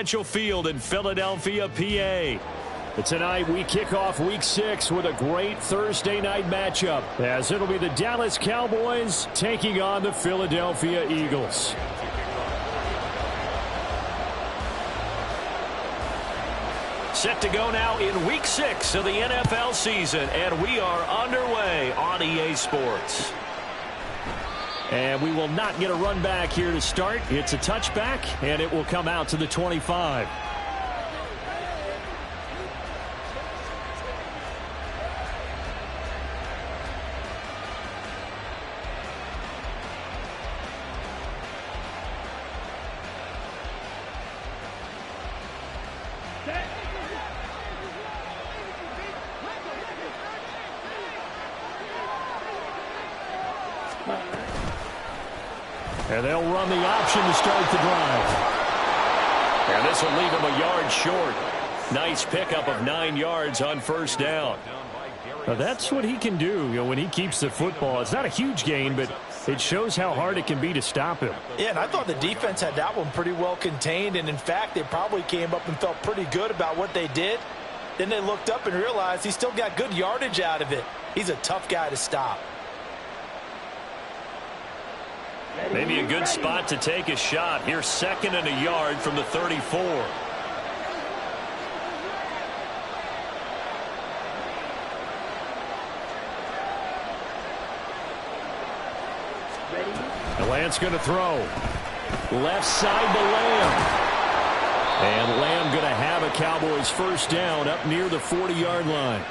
Financial Field in Philadelphia, PA. Tonight, we kick off Week 6 with a great Thursday night matchup, as it'll be the Dallas Cowboys taking on the Philadelphia Eagles. Set to go now in Week 6 of the NFL season, and we are underway on EA Sports. And we will not get a run back here to start. It's a touchback, and it will come out to the 25. And they'll run the option to start the drive. And this will leave him a yard short. Nice pickup of 9 yards on first down. Now that's what he can do, when he keeps the football. It's not a huge gain, but it shows how hard it can be to stop him. Yeah, and I thought the defense had that one pretty well contained. And, in fact, they probably came up and felt pretty good about what they did. Then they looked up and realized he still got good yardage out of it. He's a tough guy to stop. Maybe a good spot to take a shot. Here's 2nd and a yard from the 34. The Lance going to throw. Left side to Lamb. And Lamb going to have a Cowboys first down up near the 40-yard line.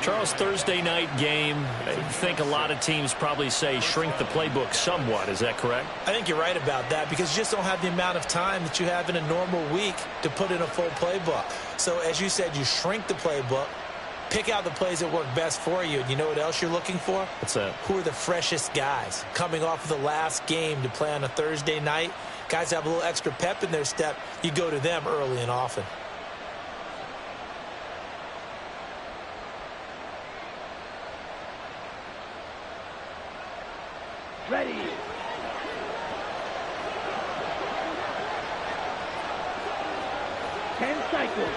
Charles, Thursday night game, I think a lot of teams probably say shrink the playbook somewhat. Is that correct? I think you're right about that because you just don't have the amount of time that you have in a normal week to put in a full playbook. So, as you said, you shrink the playbook, pick out the plays that work best for you. And you know what else you're looking for? What's that? Who are the freshest guys coming off of the last game to play on a Thursday night? Guys have a little extra pep in their step. You go to them early and often. Ready. Cycles.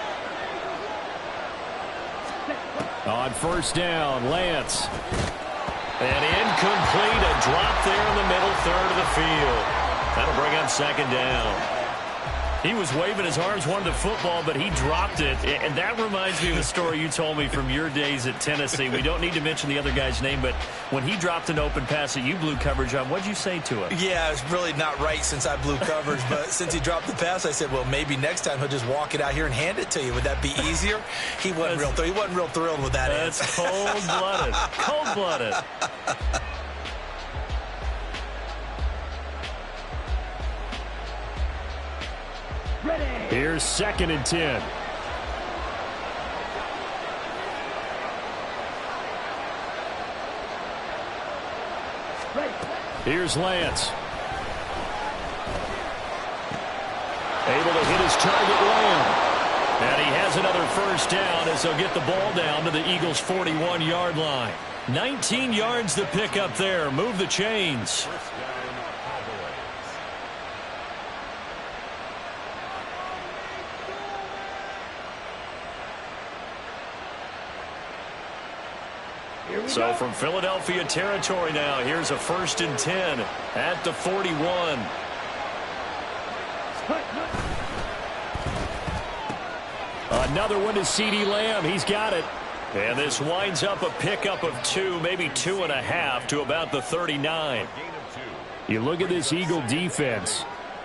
On first down, Lance. And incomplete, a drop there in the middle third of the field. That'll bring up 2nd down. He was waving his arms, wanted the football, but he dropped it. And that reminds me of a story you told me from your days at Tennessee. We don't need to mention the other guy's name, but when he dropped an open pass that you blew coverage on, what'd you say to him? Yeah, it's really not right since I blew coverage, but since he dropped the pass, I said, well, maybe next time he'll just walk it out here and hand it to you. Would that be easier? He wasn't real thrilled with that answer. That's cold-blooded. Cold-blooded. Here's 2nd and 10. Here's Lance. Able to hit his target, Lamb. And he has another first down as they'll get the ball down to the Eagles' 41-yard line. 19 yards to pick up there. Move the chains. So from Philadelphia territory now, here's a 1st and 10 at the 41. Another one to CeeDee Lamb. He's got it. And this winds up a pickup of 2, maybe 2.5 to about the 39. You look at this Eagle defense.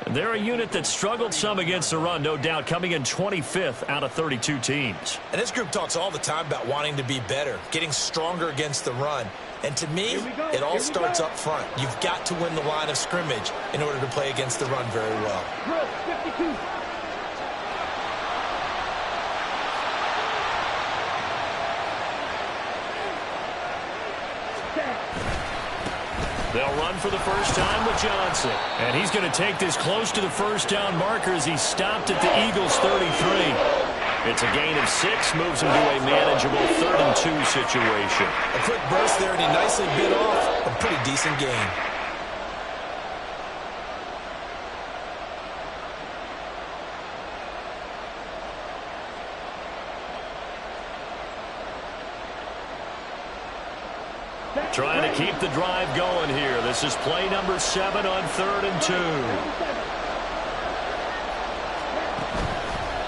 They're a unit that struggled some against the run, no doubt, coming in 25th out of 32 teams. And this group talks all the time about wanting to be better, getting stronger against the run. And to me, it all starts up front. You've got to win the line of scrimmage in order to play against the run very well. 52. They'll run for the first time with Johnson. And he's going to take this close to the first down marker as he stopped at the Eagles' 33. It's a gain of 6, moves him to a manageable 3rd and 2 situation. A quick burst there, and he nicely bit off a pretty decent gain. Trying to keep the drive going here. This is play number 7 on 3rd and 2.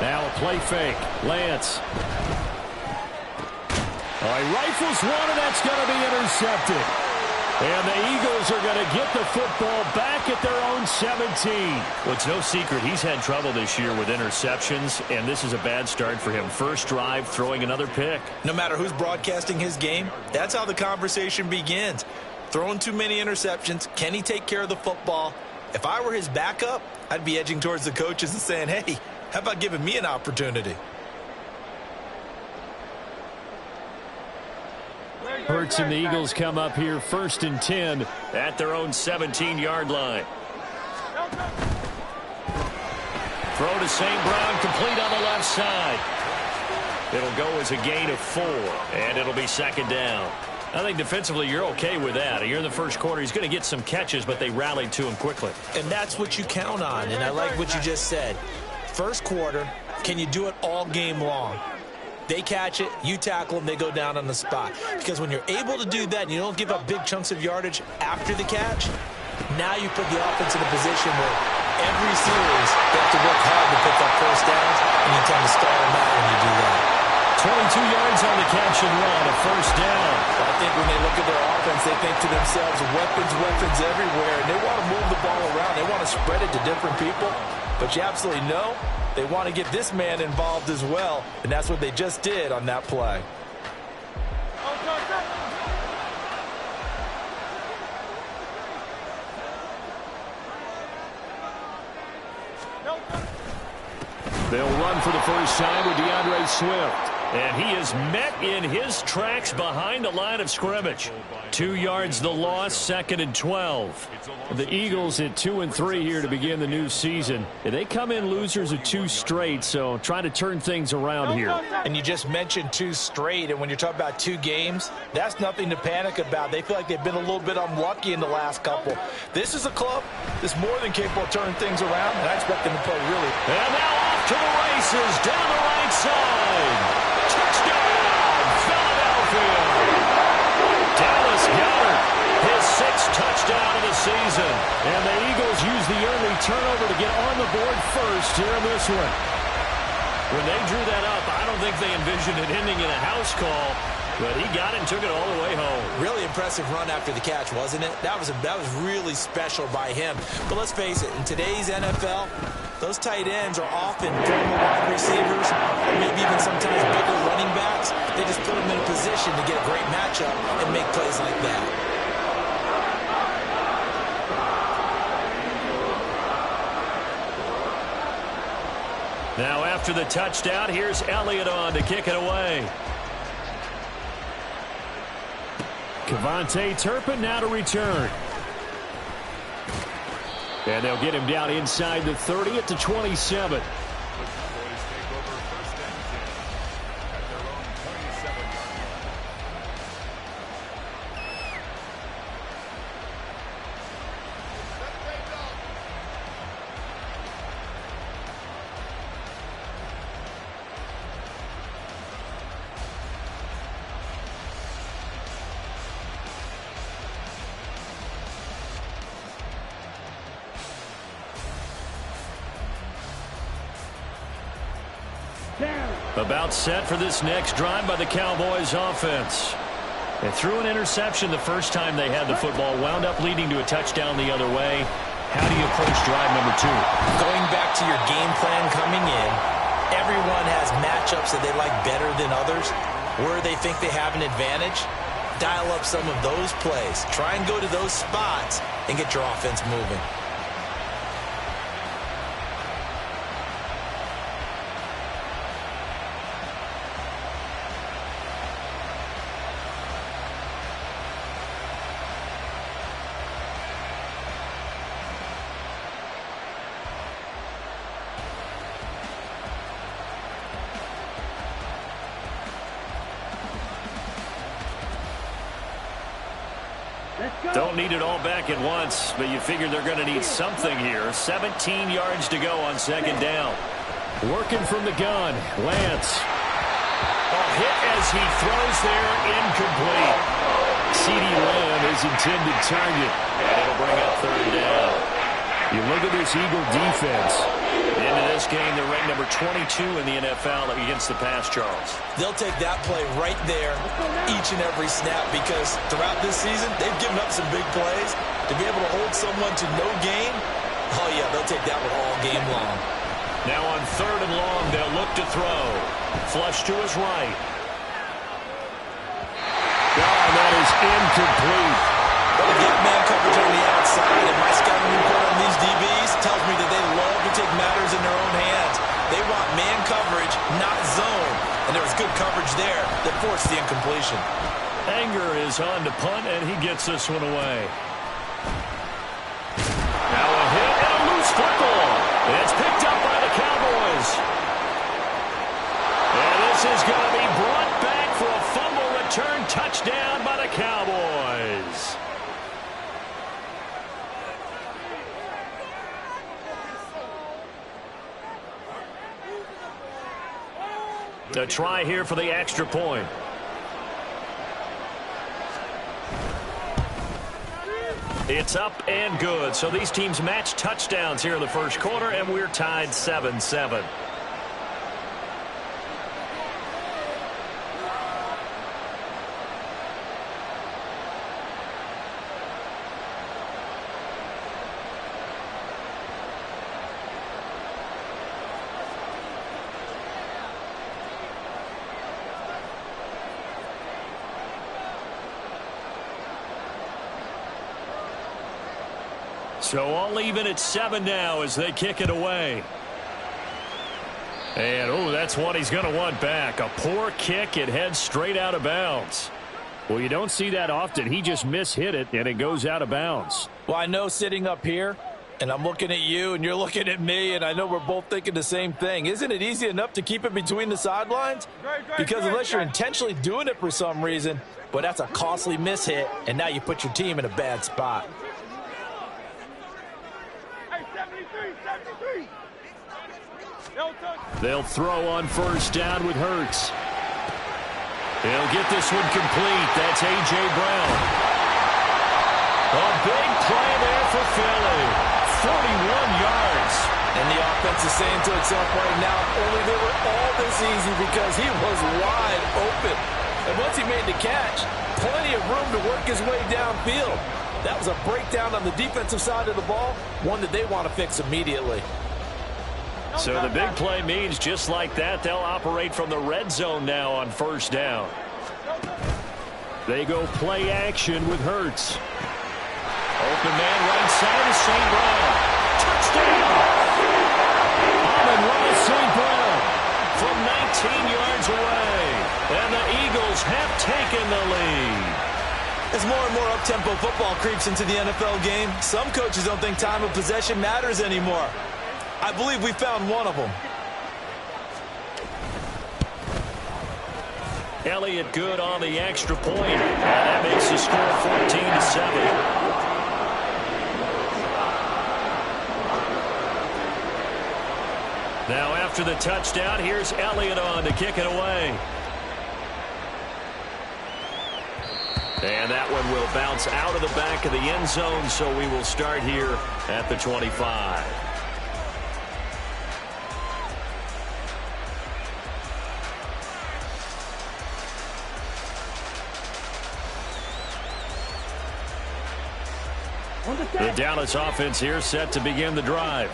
Now a play fake. Lance. He rifles one, and that's going to be intercepted. And the Eagles are going to get the football back at their own 17. Well, it's no secret he's had trouble this year with interceptions, and this is a bad start for him. First drive, throwing another pick. No matter who's broadcasting his game, that's how the conversation begins. Throwing too many interceptions, can he take care of the football? If I were his backup, I'd be edging towards the coaches and saying, hey, how about giving me an opportunity? Hurts and the Eagles come up here 1st and 10 at their own 17-yard line. Throw to St. Brown, complete on the left side. It'll go as a gain of 4, and it'll be 2nd down. I think defensively you're okay with that. Here in the first quarter, he's going to get some catches, but they rallied to him quickly. And that's what you count on, and I like what you just said. First quarter, can you do it all game long? They catch it, you tackle them, they go down on the spot. Because when you're able to do that and you don't give up big chunks of yardage after the catch, now you put the offense in a position where every series they have to work hard to pick up first downs, and you tend to stall them out when you do that. 22 yards on the catch and run, a first down. I think when they look at their offense, they think to themselves, weapons everywhere, and they want to move the ball around. They want to spread it to different people, but you absolutely know they want to get this man involved as well, and that's what they just did on that play. They'll run for the first time with DeAndre Swift. And he is met in his tracks behind the line of scrimmage. 2 yards the loss, 2nd and 12. The Eagles at 2-3 here to begin the new season. They come in losers of 2 straight, so trying to turn things around here. And you just mentioned 2 straight, and when you're talking about 2 games, that's nothing to panic about. They feel like they've been a little bit unlucky in the last couple. This is a club that's more than capable of turning things around, and I expect them to play really. And now off to the races down the right side. Touchdown, Philadelphia! Dallas Goedert, his 6th touchdown of the season. And the Eagles use the early turnover to get on the board first here in this one. When they drew that up, I don't think they envisioned it ending in a house call, but he got it and took it all the way home. Really impressive run after the catch, wasn't it? That was really special by him. But let's face it, in today's NFL, those tight ends are often former wide receivers, or maybe even sometimes bigger running backs. They just put them in a position to get a great matchup and make plays like that. Now after the touchdown, here's Elliott on to kick it away. Kevontae Turpin now to return. And they'll get him down inside the 30 at the 27. About set for this next drive by the Cowboys offense. They threw an interception the first time they had the football, wound up leading to a touchdown the other way. How do you approach drive number 2? Going back to your game plan coming in, everyone has matchups that they like better than others. Where they think they have an advantage, dial up some of those plays. Try and go to those spots and get your offense moving. Don't need it all back at once, but you figure they're going to need something here. 17 yards to go on 2nd down. Working from the gun, Lance. A hit as he throws there, incomplete. CeeDee Lamb, his intended target. And it'll bring up third down. You look at this Eagle defense. Into this game, they're ranked number 22 in the NFL against the pass, Charles. They'll take that play right there each and every snap because throughout this season, they've given up some big plays. To be able to hold someone to no gain, oh, yeah, they'll take that one all game long. Now on third and long, they'll look to throw. Flush to his right. Oh, that is incomplete. Well, they get man coverage on the outside, and my scouting report on these DBs tells me that they love to take matters in their own hands. They want man coverage, not zone. And there was good coverage there that forced the incompletion. Anger is on to punt, and he gets this one away. Now a hit and a loose football. It's picked up by the Cowboys. And this is going to be brought back for a fumble return touchdown by the Cowboys. A try here for the extra point. It's up and good. So these teams match touchdowns here in the first quarter, and we're tied 7-7. So all even at 7 now as they kick it away. And, oh, that's one he's going to want back. A poor kick. It heads straight out of bounds. Well, you don't see that often. He just mishit it, and it goes out of bounds. Well, I know sitting up here, and I'm looking at you, and you're looking at me, and I know we're both thinking the same thing. Isn't it easy enough to keep it between the sidelines? Because unless you're intentionally doing it for some reason, but that's a costly mishit, and now you put your team in a bad spot. They'll throw on first down with Hurts. They'll get this one complete. That's A.J. Brown. A big play there for Philly. 41 yards. And the offense is saying to itself right now, only they were all this easy because he was wide open. And once he made the catch, plenty of room to work his way downfield. That was a breakdown on the defensive side of the ball, one that they want to fix immediately. So the big play means just like that, they'll operate from the red zone now on first down. They go play action with Hurts. Open man right side is St. Brown. Touchdown! Amon-Ra St. Brown from 19 yards away. And the Eagles have taken the lead. As more and more up-tempo football creeps into the NFL game, some coaches don't think time of possession matters anymore. I believe we found one of them. Elliott good on the extra point. And that makes the score 14-7. Now after the touchdown, here's Elliott on to kick it away. And that one will bounce out of the back of the end zone, so we will start here at the 25. The Dallas offense here set to begin the drive.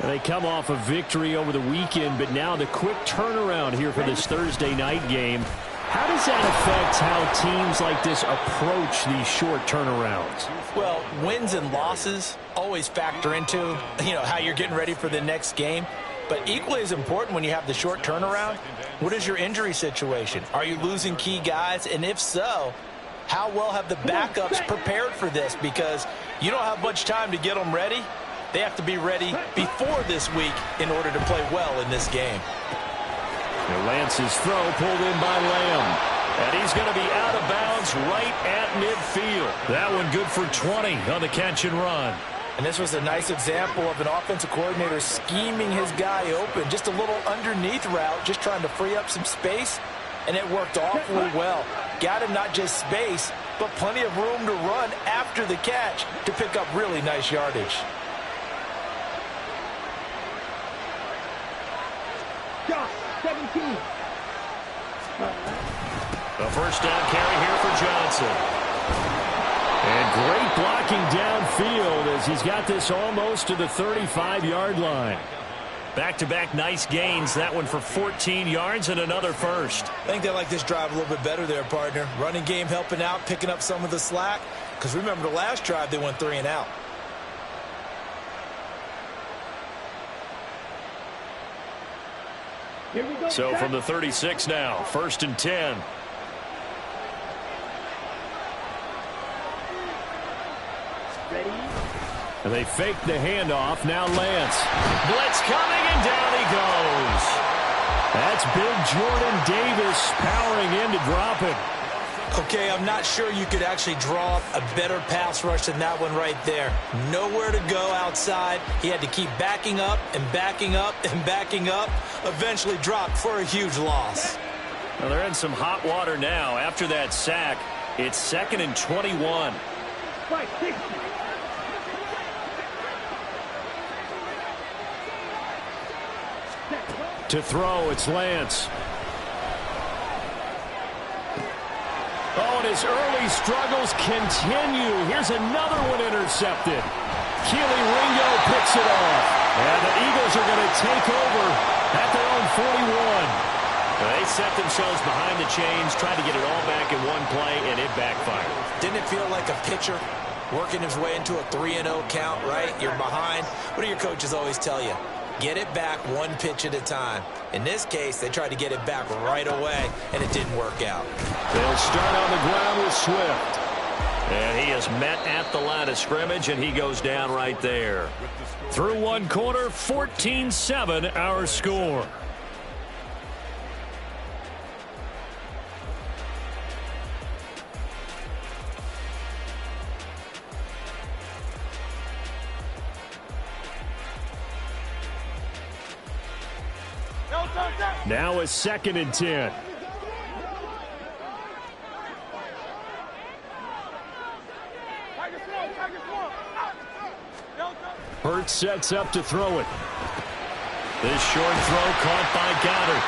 They come off a victory over the weekend, but now the quick turnaround here for this Thursday night game. How does that affect how teams like this approach these short turnarounds? Well, wins and losses always factor into, how you're getting ready for the next game. But equally as important when you have the short turnaround, what is your injury situation? Are you losing key guys? And if so, how well have the backups prepared for this? Because you don't have much time to get them ready. They have to be ready before this week in order to play well in this game. Lance's throw pulled in by Lamb. And he's going to be out of bounds right at midfield. That one good for 20 on the catch and run. And this was a nice example of an offensive coordinator scheming his guy open. Just a little underneath route, just trying to free up some space. And it worked awfully well. Got him not just space, but plenty of room to run after the catch to pick up really nice yardage. Josh, 17. A first down carry here for Johnson. And great blocking downfield as he's got this almost to the 35-yard line. Back-to-back nice gains. That one for 14 yards and another first. I think they like this drive a little bit better there, partner. Running game helping out, picking up some of the slack. Because remember the last drive, they went 3 and out. Here we go. So from the 36 now, 1st and 10. Ready? And they fake the handoff. Now Lance. Blitz coming, and down he goes. That's big Jordan Davis powering in to drop it. Okay, I'm not sure you could actually draw a better pass rush than that one right there. Nowhere to go outside. He had to keep backing up and backing up and backing up. Eventually dropped for a huge loss. Well, they're in some hot water now. After that sack, it's 2nd and 21. 560. To throw, it's Lance. Oh, and his early struggles continue. Here's another one intercepted. Keely Ringo picks it off. And the Eagles are going to take over at their own 41. They set themselves behind the chains, tried to get it all back in one play, and it backfired. Didn't it feel like a pitcher working his way into a 3-0 count, right? You're behind. What do your coaches always tell you? Get it back one pitch at a time. In this case, they tried to get it back right away, and it didn't work out. They'll start on the ground with Swift. And he is met at the line of scrimmage, and he goes down right there. Through one quarter, 14-7 our score. Now a 2nd and 10. Hurts sets up to throw it. This short throw caught by Goddard.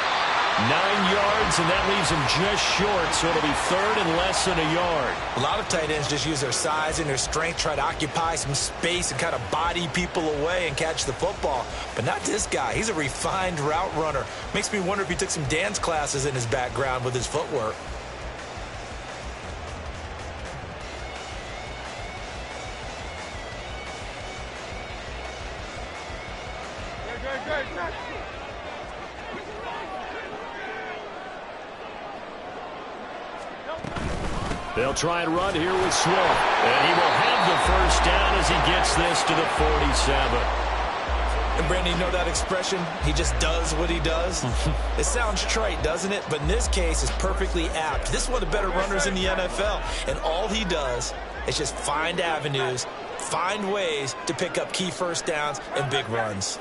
9 yards, and that leaves him just short, so it'll be 3rd and less than a yard. A lot of tight ends just use their size and their strength, try to occupy some space and kind of body people away and catch the football. But not this guy. He's a refined route runner. Makes me wonder if he took some dance classes in his background with his footwork. They'll try and run here with Swift. And he will have the first down as he gets this to the 47. And Brandon, you know that expression? He just does what he does? It sounds trite, doesn't it? But in this case, it's perfectly apt. This is one of the better runners in the NFL. And all he does is just find avenues, find ways to pick up key first downs and big runs.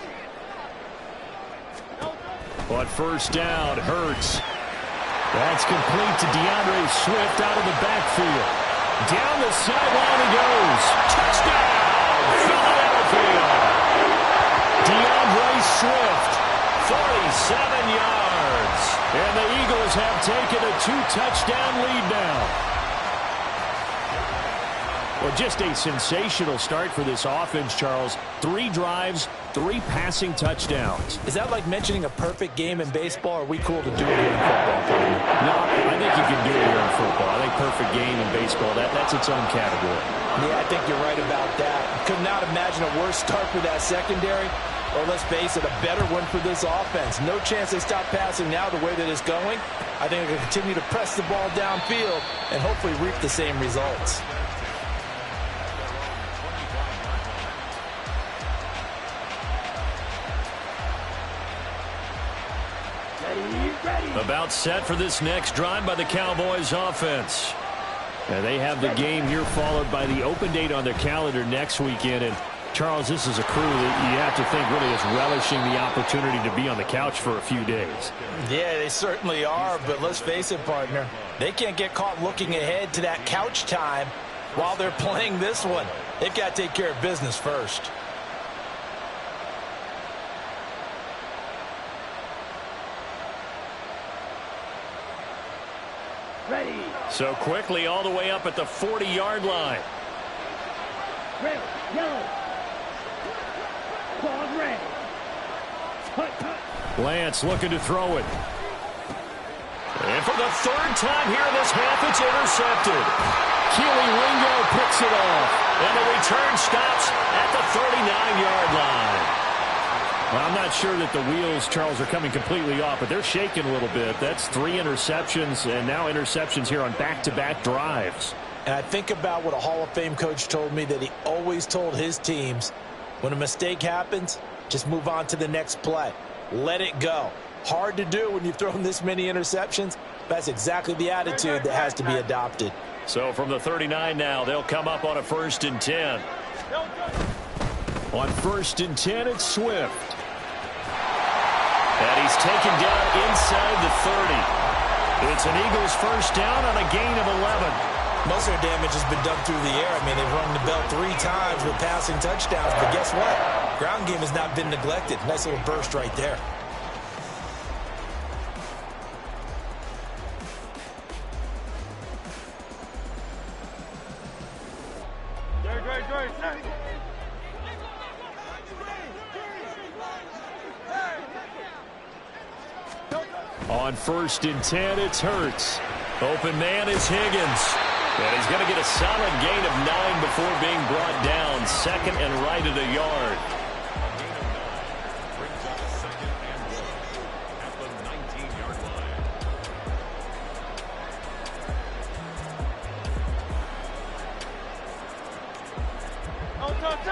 But first down, Hurts. That's complete to DeAndre Swift out of the backfield. Down the sideline he goes. Touchdown, Philadelphia. DeAndre Swift, 47 yards. And the Eagles have taken a 2-touchdown lead now. Well, just a sensational start for this offense, Charles. 3 drives, 3 passing touchdowns. Is that like mentioning a perfect game in baseball, or are we cool to do it here in football? No, I think you can do it here in football. I think perfect game in baseball, that's its own category. Yeah, I think you're right about that. Could not imagine a worse start for that secondary, or let's face it, a better one for this offense. No chance they stop passing now the way that it's going. I think they're going to continue to press the ball downfield and hopefully reap the same results. About set for this next drive by the Cowboys offense. And they have the game here followed by the open date on their calendar next weekend. And Charles, this is a crew that you have to think really is relishing the opportunity to be on the couch for a few days. Yeah, they certainly are, but let's face it, partner. They can't get caught looking ahead to that couch time while they're playing this one. They've got to take care of business first. Ready. So quickly all the way up at the 40-yard line. Red, yellow. Claws red. Hut, hut. Lance looking to throw it. And for the third time here in this half, it's intercepted. Keely Ringo picks it off. And the return stops at the 39-yard line. Well, I'm not sure that the wheels, Charles, are coming completely off, but they're shaking a little bit. That's 3 interceptions, and now interceptions here on back-to-back drives. And I think about what a Hall of Fame coach told me, that he always told his teams, when a mistake happens, just move on to the next play. Let it go. Hard to do when you've thrown this many interceptions. That's exactly the attitude that has to be adopted. So from the 39 now, they'll come up on a 1st and 10. On 1st and 10, it's Swift. And he's taken down inside the 30. It's an Eagles first down on a gain of 11. Most of their damage has been done through the air. I mean, they've rung the bell 3 times with passing touchdowns. But guess what? Ground game has not been neglected. Nice little burst right there. On 1st and 10, it's Hurts. Open man is Higgins. And he's going to get a solid gain of 9 before being brought down. 2nd and right at a yard.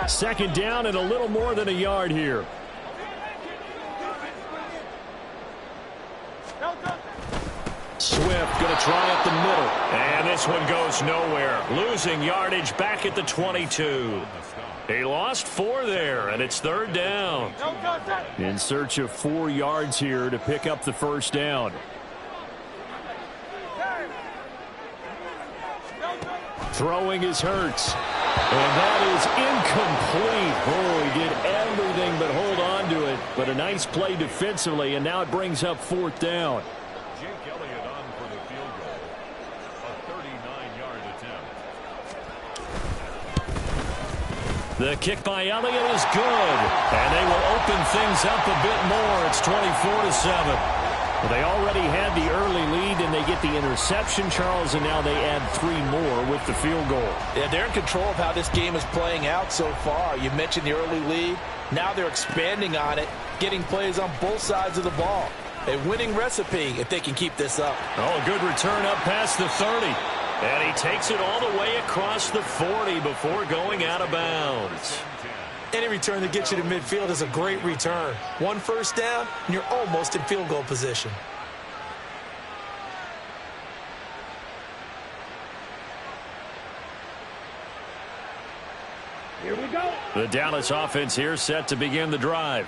Second down and a little more than a yard here. Swift going to try up the middle. And this one goes nowhere. Losing yardage back at the 22. He lost 4 there, and it's 3rd down. In search of 4 yards here to pick up the first down. Throwing is Hurts. And that is incomplete. Oh, he did everything but hold on to it. But a nice play defensively, and now it brings up 4th down. The kick by Elliott is good. And they will open things up a bit more. It's 24-7. Well, they already had the early lead, and they get the interception, Charles, and now they add 3 more with the field goal. Yeah, they're in control of how this game is playing out so far. You mentioned the early lead. Now they're expanding on it, getting plays on both sides of the ball. A winning recipe if they can keep this up. Oh, a good return up past the 30. And he takes it all the way across the 40 before going out of bounds. Any return that gets you to midfield is a great return. 1 first down, and you're almost in field goal position. Here we go. The Dallas offense here set to begin the drive.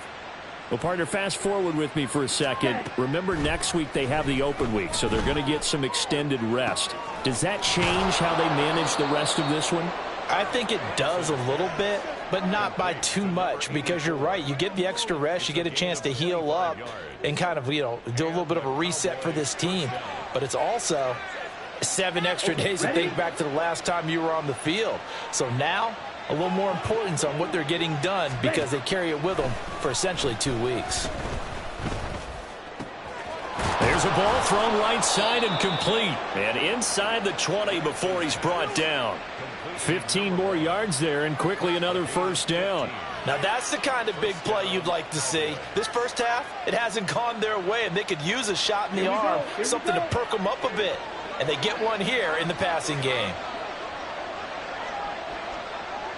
Well, partner, fast forward with me for a second. Remember, next week they have the open week, so they're going to get some extended rest. Does that change how they manage the rest of this one? I think it does a little bit, but not by too much, because you're right. You get the extra rest, you get a chance to heal up and kind of, do a little bit of a reset for this team. But it's also 7 extra days to think back to the last time you were on the field. So now, a little more importance on what they're getting done, because they carry it with them for essentially 2 weeks. There's a ball thrown right side and complete. And inside the 20 before he's brought down. 15 more yards there, and quickly another first down. Now that's the kind of big play you'd like to see. This first half, it hasn't gone their way, and they could use a shot in the arm, something to perk them up a bit. And they get one here in the passing game.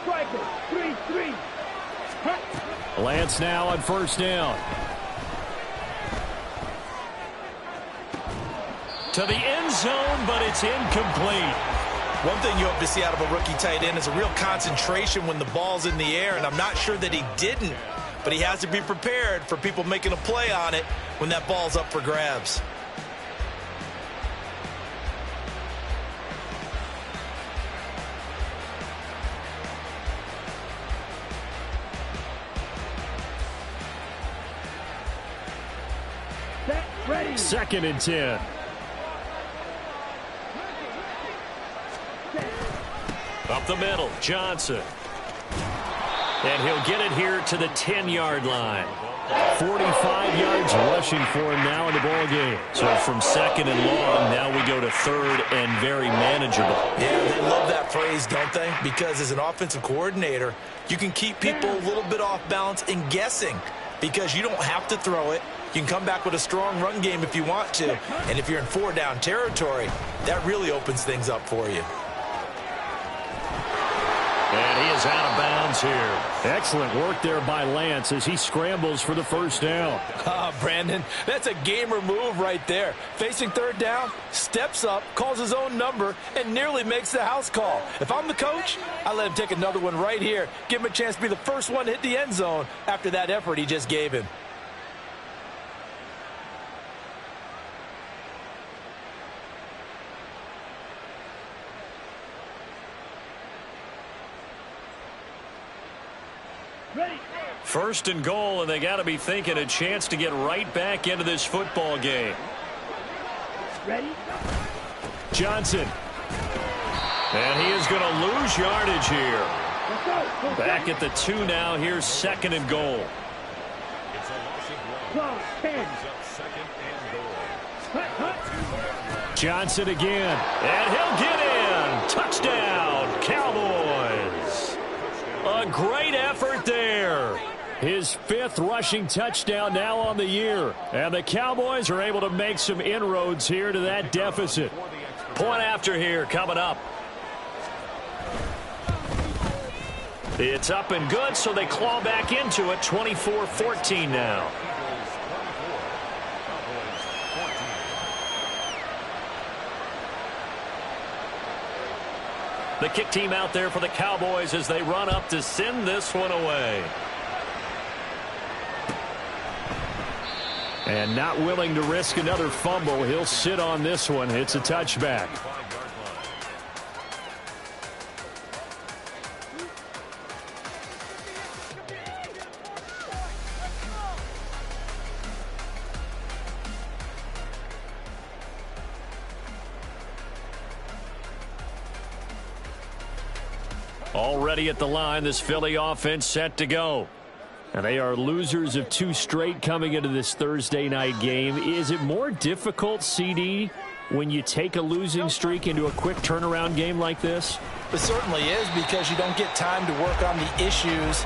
Striker, 3-3. Lance now on first down. To the end zone, but it's incomplete. One thing you hope to see out of a rookie tight end is a real concentration when the ball's in the air, and I'm not sure that he didn't, but he has to be prepared for people making a play on it when that ball's up for grabs. Ready. 2nd and 10. Up the middle, Johnson. And he'll get it here to the 10-yard line. 45 yards rushing for him now in the ball game. So from 2nd and long, now we go to 3rd and very manageable. Yeah, they love that phrase, don't they? Because as an offensive coordinator, you can keep people a little bit off balance and guessing because you don't have to throw it. You can come back with a strong run game if you want to. And if you're in 4-down territory, that really opens things up for you. And he is out of bounds here. Excellent work there by Lance as he scrambles for the 1st down. Brandon, that's a gamer move right there. Facing 3rd down, steps up, calls his own number, and nearly makes the house call. If I'm the coach, I let him take another one right here. Give him a chance to be the first one to hit the end zone after that effort he just gave him. Ready. 1st and goal, and they got to be thinking a chance to get right back into this football game. Ready. Johnson. And he is going to lose yardage here. Let's go. Back at the 2 now. Here's 2nd and goal. 12, 10. Hut. Johnson again. And he'll get in. Touchdown, Cowboys. A great effort there. His 5th rushing touchdown now on the year. And the Cowboys are able to make some inroads here to that deficit. Point after here coming up. It's up and good, so they claw back into it. 24-14 now. The kick team out there for the Cowboys as they run up to send this one away. And not willing to risk another fumble. He'll sit on this one. It's a touchback. Already at the line, this Philly offense set to go. And they are losers of 2 straight coming into this Thursday night game. Is it more difficult, CD, when you take a losing streak into a quick turnaround game like this? It certainly is, because you don't get time to work on the issues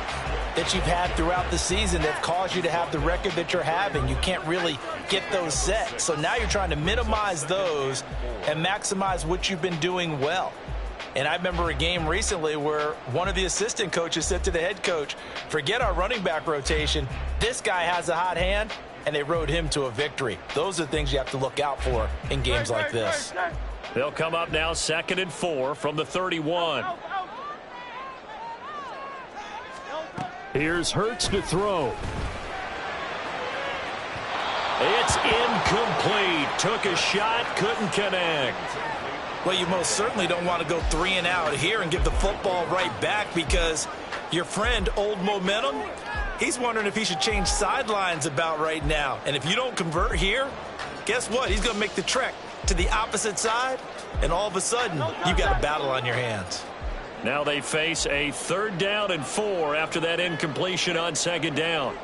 that you've had throughout the season that caused you to have the record that you're having. You can't really get those set. So now you're trying to minimize those and maximize what you've been doing well. And I remember a game recently where one of the assistant coaches said to the head coach, forget our running back rotation. This guy has a hot hand, and they rode him to a victory. Those are things you have to look out for in games like this. They'll come up now 2nd and 4 from the 31. Here's Hurts to throw. It's incomplete. Took a shot, couldn't connect. Well, you most certainly don't want to go 3 and out here and give the football right back, because your friend, Old Momentum, he's wondering if he should change sidelines about right now. And if you don't convert here, guess what? He's going to make the trek to the opposite side, and all of a sudden, you've got a battle on your hands. Now they face a 3rd down and 4 after that incompletion on 2nd down.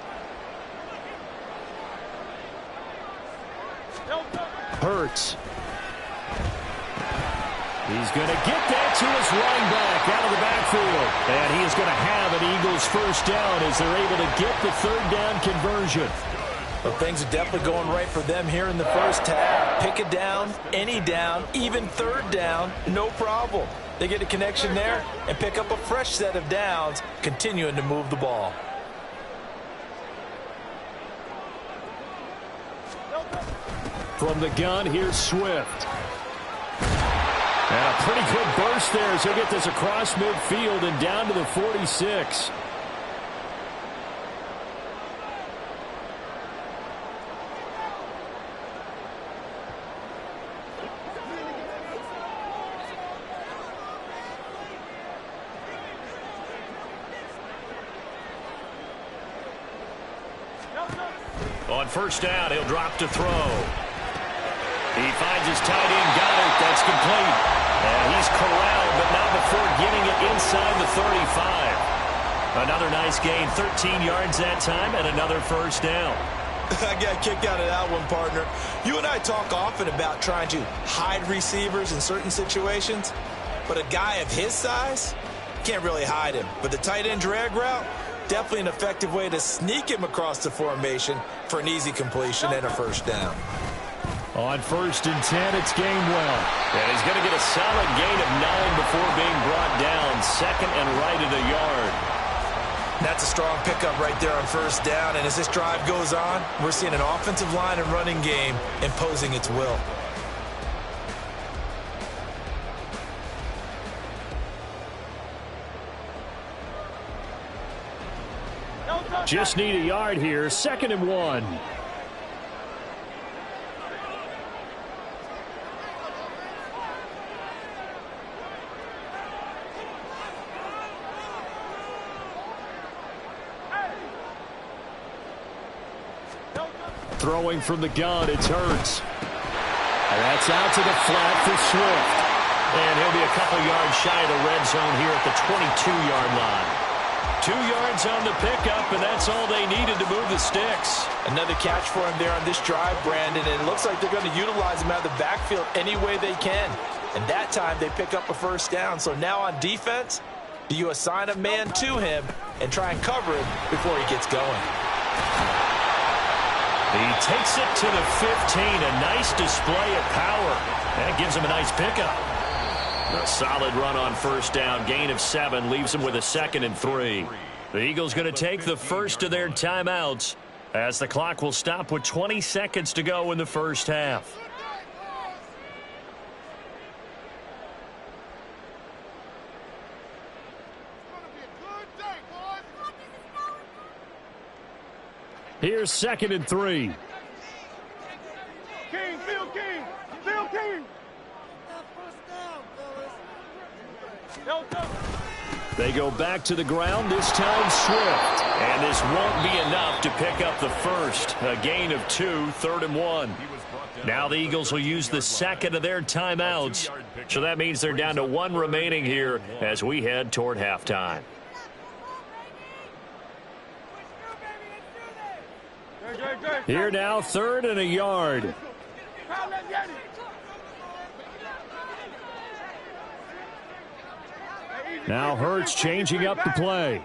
Hurts. He's going to get that to his running back out of the backfield. And he is going to have an Eagles 1st down as they're able to get the 3rd down conversion. Well, things are definitely going right for them here in the first half. Pick a down, any down, even 3rd down, no problem. They get a connection there and pick up a fresh set of downs, continuing to move the ball. From the gun, here's Swift. And a pretty good burst there as he'll get this across midfield and down to the 46. On first down, he'll drop to throw. He finds his tight end, got it. That's complete. And he's corralled, but not before getting it inside the 35. Another nice gain, 13 yards that time, and another first down. I got kicked out of that one, partner. You and I talk often about trying to hide receivers in certain situations, but a guy of his size can't really hide him. But the tight end drag route, definitely an effective way to sneak him across the formation for an easy completion and a first down. On 1st and 10, it's Gainwell. And he's going to get a solid gain of 9 before being brought down. Second and right at a yard. That's a strong pickup right there on first down. And as this drive goes on, we're seeing an offensive line and running game imposing its will. Just need a yard here. 2nd and 1. Throwing from the gun, it's Hurts. And that's out to the flat for Swift. And he'll be a couple yards shy of the red zone here at the 22-yard line. 2 yards on the pickup, and that's all they needed to move the sticks. Another catch for him there on this drive, Brandon, and it looks like they're going to utilize him out of the backfield any way they can. And that time they pick up a first down. So now on defense, do you assign a man to him and try and cover him before he gets going? He takes it to the 15, a nice display of power. That gives him a nice pickup. A solid run on first down, gain of 7, leaves him with a 2nd and 3. The Eagles going to take the first of their timeouts as the clock will stop with 20 seconds to go in the first half. Here's 2nd and 3. King, Phil King, Phil King. They go back to the ground, this time Swift. And this won't be enough to pick up the first. A gain of 2, 3rd and 1. Now the Eagles will use the second of their timeouts. So that means they're down to 1 remaining here as we head toward halftime. Here now, 3rd and a yard. Now Hurts changing up the play.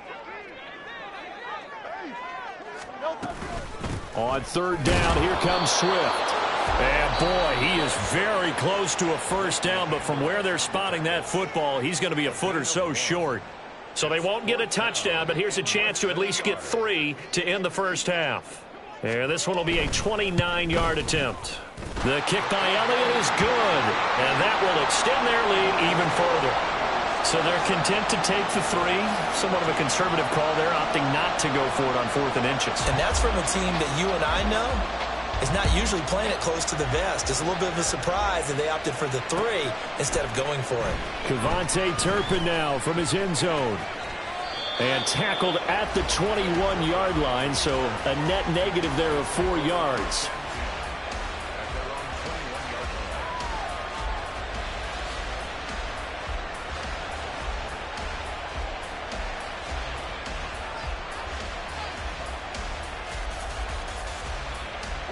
On 3rd down, here comes Swift. And boy, he is very close to a first down, but from where they're spotting that football, he's going to be a foot or so short. So they won't get a touchdown, but here's a chance to at least get 3 to end the first half. And this one will be a 29-yard attempt. The kick by Elliott is good, and that will extend their lead even further. So they're content to take the 3. Somewhat of a conservative call there, opting not to go for it on 4th and inches. And that's from a team that you and I know is not usually playing it close to the vest. It's a little bit of a surprise that they opted for the 3 instead of going for it. Kevontae Turpin now from his end zone. And tackled at the 21-yard line, so a net negative there of 4 yards.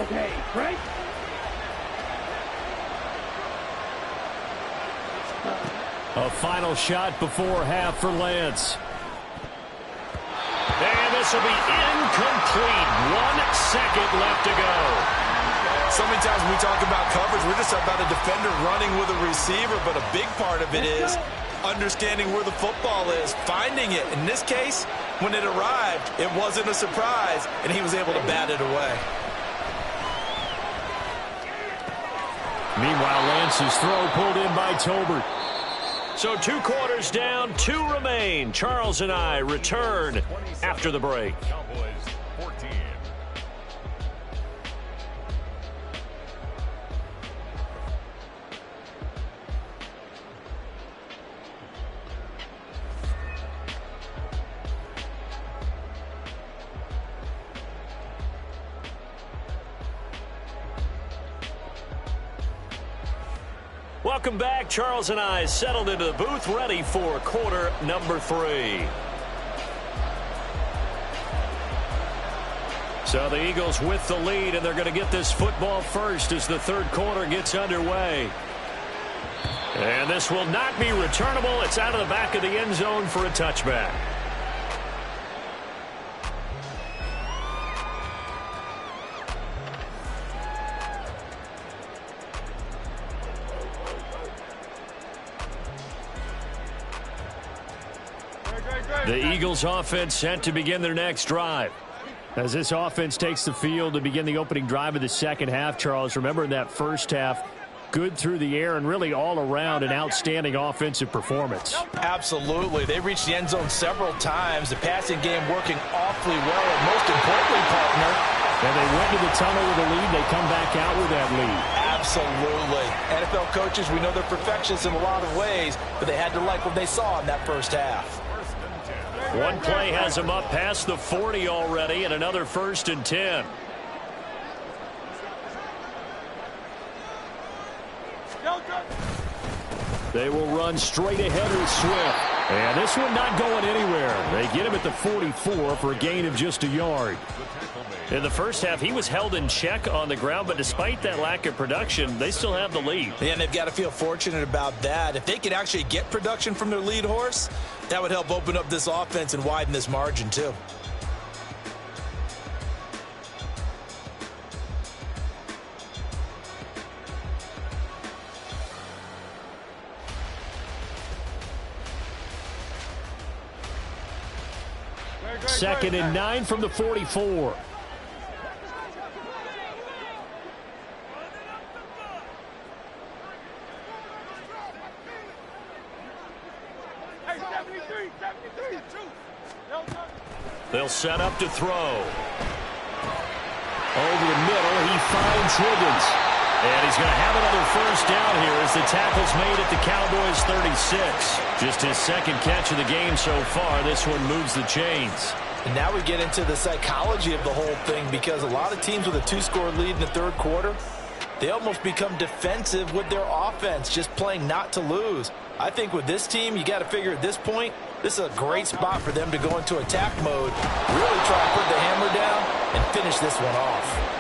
Okay, Frank. A final shot before half for Lance. And this will be incomplete. 1 second left to go. So many times when we talk about coverage, we're just about a defender running with a receiver, but a big part of it is understanding where the football is, finding it. In this case, when it arrived, it wasn't a surprise, and he was able to bat it away. Meanwhile, Lance's throw pulled in by Tolbert. So 2 quarters down, 2 remain. Charles and I return after the break. Cowboys 14. Welcome back. Charles and I settled into the booth, ready for quarter number 3. So the Eagles with the lead, and they're going to get this football first as the third quarter gets underway. And this will not be returnable. It's out of the back of the end zone for a touchback. The Eagles offense set to begin their next drive. As this offense takes the field to begin the opening drive of the second half, Charles, remember in that first half, good through the air and really all around an outstanding offensive performance. Absolutely. They reached the end zone several times. The passing game working awfully well, and most importantly, partner. And they went to the tunnel with a lead. They come back out with that lead. Absolutely. NFL coaches, we know they're perfectionists in a lot of ways, but they had to like what they saw in that first half. One play has them up past the 40 already, and another 1st and 10. They will run straight ahead with Swift. And this one not going anywhere. They get him at the 44 for a gain of just a yard. In the first half, he was held in check on the ground, but despite that lack of production, they still have the lead. And they've got to feel fortunate about that. If they could actually get production from their lead horse, that would help open up this offense and widen this margin too. Second and 9 from the 44. They'll set up to throw. Over the middle, he finds Higgins. And he's going to have another first down here as the tackle's made at the Cowboys 36. Just his second catch of the game so far. This one moves the chains. And now we get into the psychology of the whole thing, because a lot of teams with a 2-score lead in the third quarter, they almost become defensive with their offense, just playing not to lose. I think with this team, you got to figure at this point, this is a great spot for them to go into attack mode, really try to put the hammer down and finish this one off.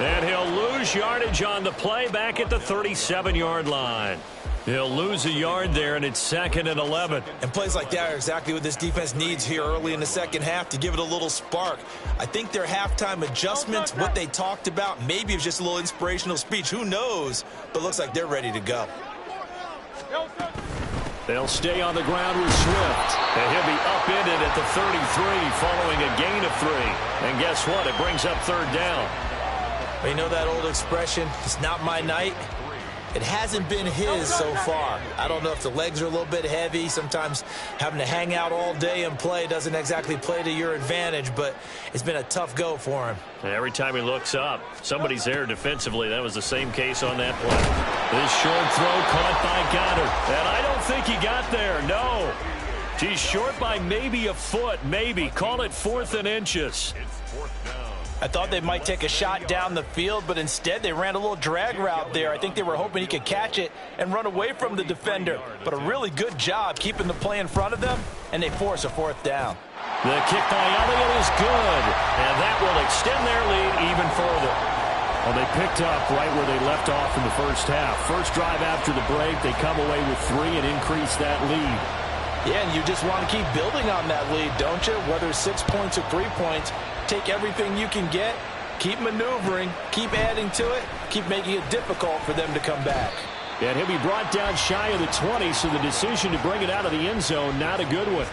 And he'll lose yardage on the play back at the 37-yard line. He'll lose a yard there, and it's 2nd and 11. And plays like that are exactly what this defense needs here early in the second half to give it a little spark. I think their halftime adjustments, what they talked about, maybe it was just a little inspirational speech. Who knows? But looks like they're ready to go. They'll stay on the ground with Swift. And he'll be upended at the 33 following a gain of 3. And guess what? It brings up 3rd down. You know that old expression, it's not my night? It hasn't been his so far. I don't know if the legs are a little bit heavy. Sometimes having to hang out all day and play doesn't exactly play to your advantage, but it's been a tough go for him. And every time he looks up, somebody's there defensively. That was the same case on that play. This short throw caught by Goddard. And I don't think he got there, no. He's short by maybe a foot, maybe. Call it 4th and inches. It's 4th down. I thought they might take a shot down the field, but instead they ran a little drag route there. I think they were hoping he could catch it and run away from the defender. But a really good job keeping the play in front of them, and they force a 4th down. The kick by Elliott is good, and that will extend their lead even further. Well, they picked up right where they left off in the first half. First drive after the break, they come away with 3 and increase that lead. Yeah, and you just want to keep building on that lead, don't you? Whether it's 6 points or 3 points, take everything you can get, keep maneuvering, keep adding to it, keep making it difficult for them to come back. And he'll be brought down shy of the 20, so the decision to bring it out of the end zone, not a good one.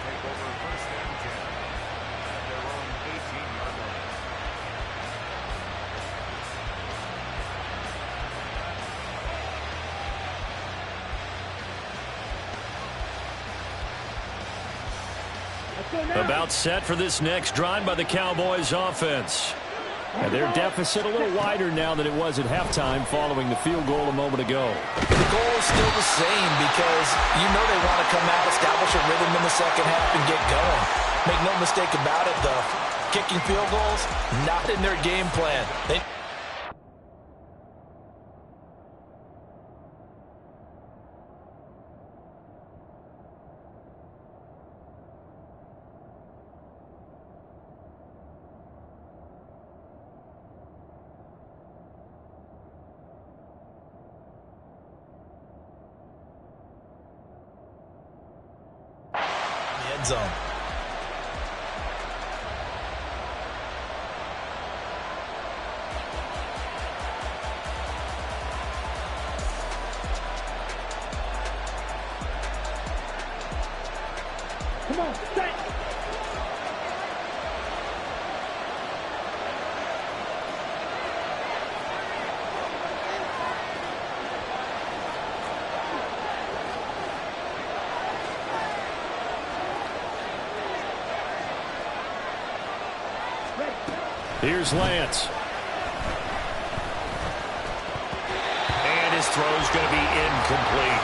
About set for this next drive by the Cowboys offense. And their deficit a little wider now than it was at halftime following the field goal a moment ago. The goal is still the same because you know they want to come out, establish a rhythm in the second half, and get going. Make no mistake about it, though. Kicking field goals, not in their game plan. End zone. Come on, set. Here's Lance. And his throw's going to be incomplete.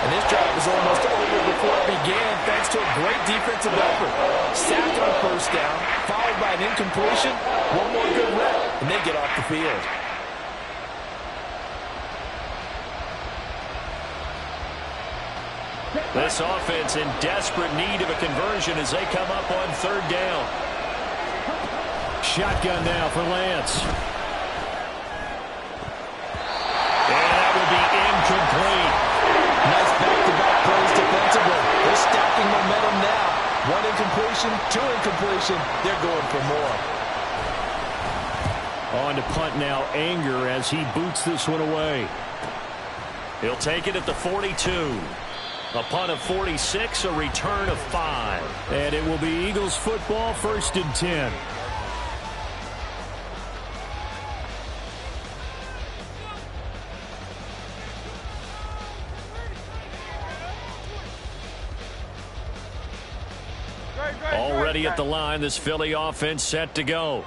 And this drive was almost over before it began thanks to a great defensive effort. Sacked on first down, followed by an incompletion. One more good rep, and they get off the field. This offense in desperate need of a conversion as they come up on third down. Shotgun now for Lance. And that will be incomplete. Nice back-to-back plays defensively. They're stacking momentum now. One incompletion, two incompletion. They're going for more. On to punt now, Anger as he boots this one away. He'll take it at the 42. A punt of 46, a return of 5. And it will be Eagles football, 1st and 10. Already at the line, this Philly offense set to go.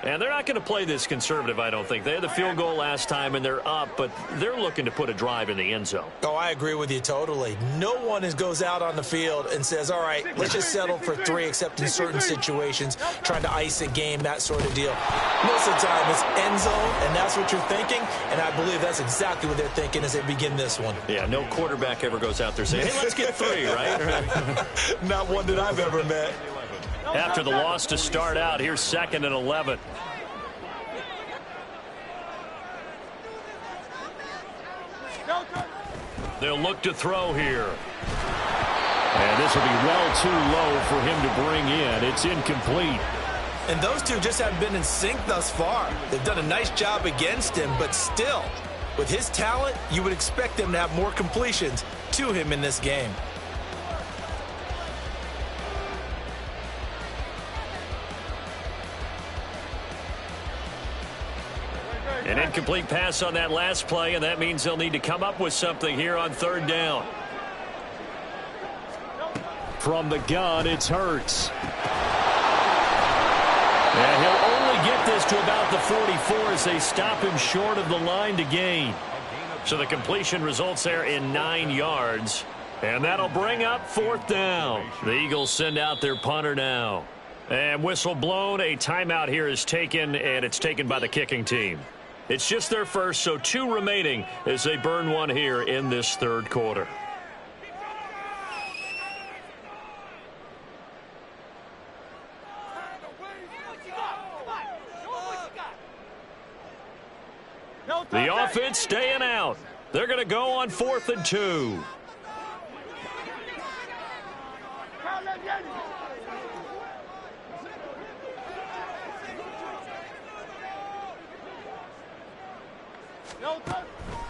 And they're not going to play this conservative, I don't think. They had the field goal last time, and they're up, but they're looking to put a drive in the end zone. Oh, I agree with you totally. No one goes out on the field and says, all right, let's just settle for 3, except in certain situations, trying to ice a game, that sort of deal. Most of the time, it's end zone, and that's what you're thinking, and I believe that's exactly what they're thinking as they begin this one. Yeah, no quarterback ever goes out there saying, hey, let's get 3, right? Not one that I've ever met. After the loss to start out, here's 2nd and 11. They'll look to throw here. And this will be well too low for him to bring in. It's incomplete. And those two just haven't been in sync thus far. They've done a nice job against him, but still, with his talent, you would expect them to have more completions to him in this game. An incomplete pass on that last play, and that means they'll need to come up with something here on 3rd down. From the gun, it's Hurts. And he'll only get this to about the 44 as they stop him short of the line to gain. So the completion results there in 9 yards. And that'll bring up 4th down. The Eagles send out their punter now. And whistle blown, a timeout here is taken, and it's taken by the kicking team. It's just their first, so 2 remaining as they burn one here in this 3rd quarter. The offense staying out. They're going to go on 4th and 2.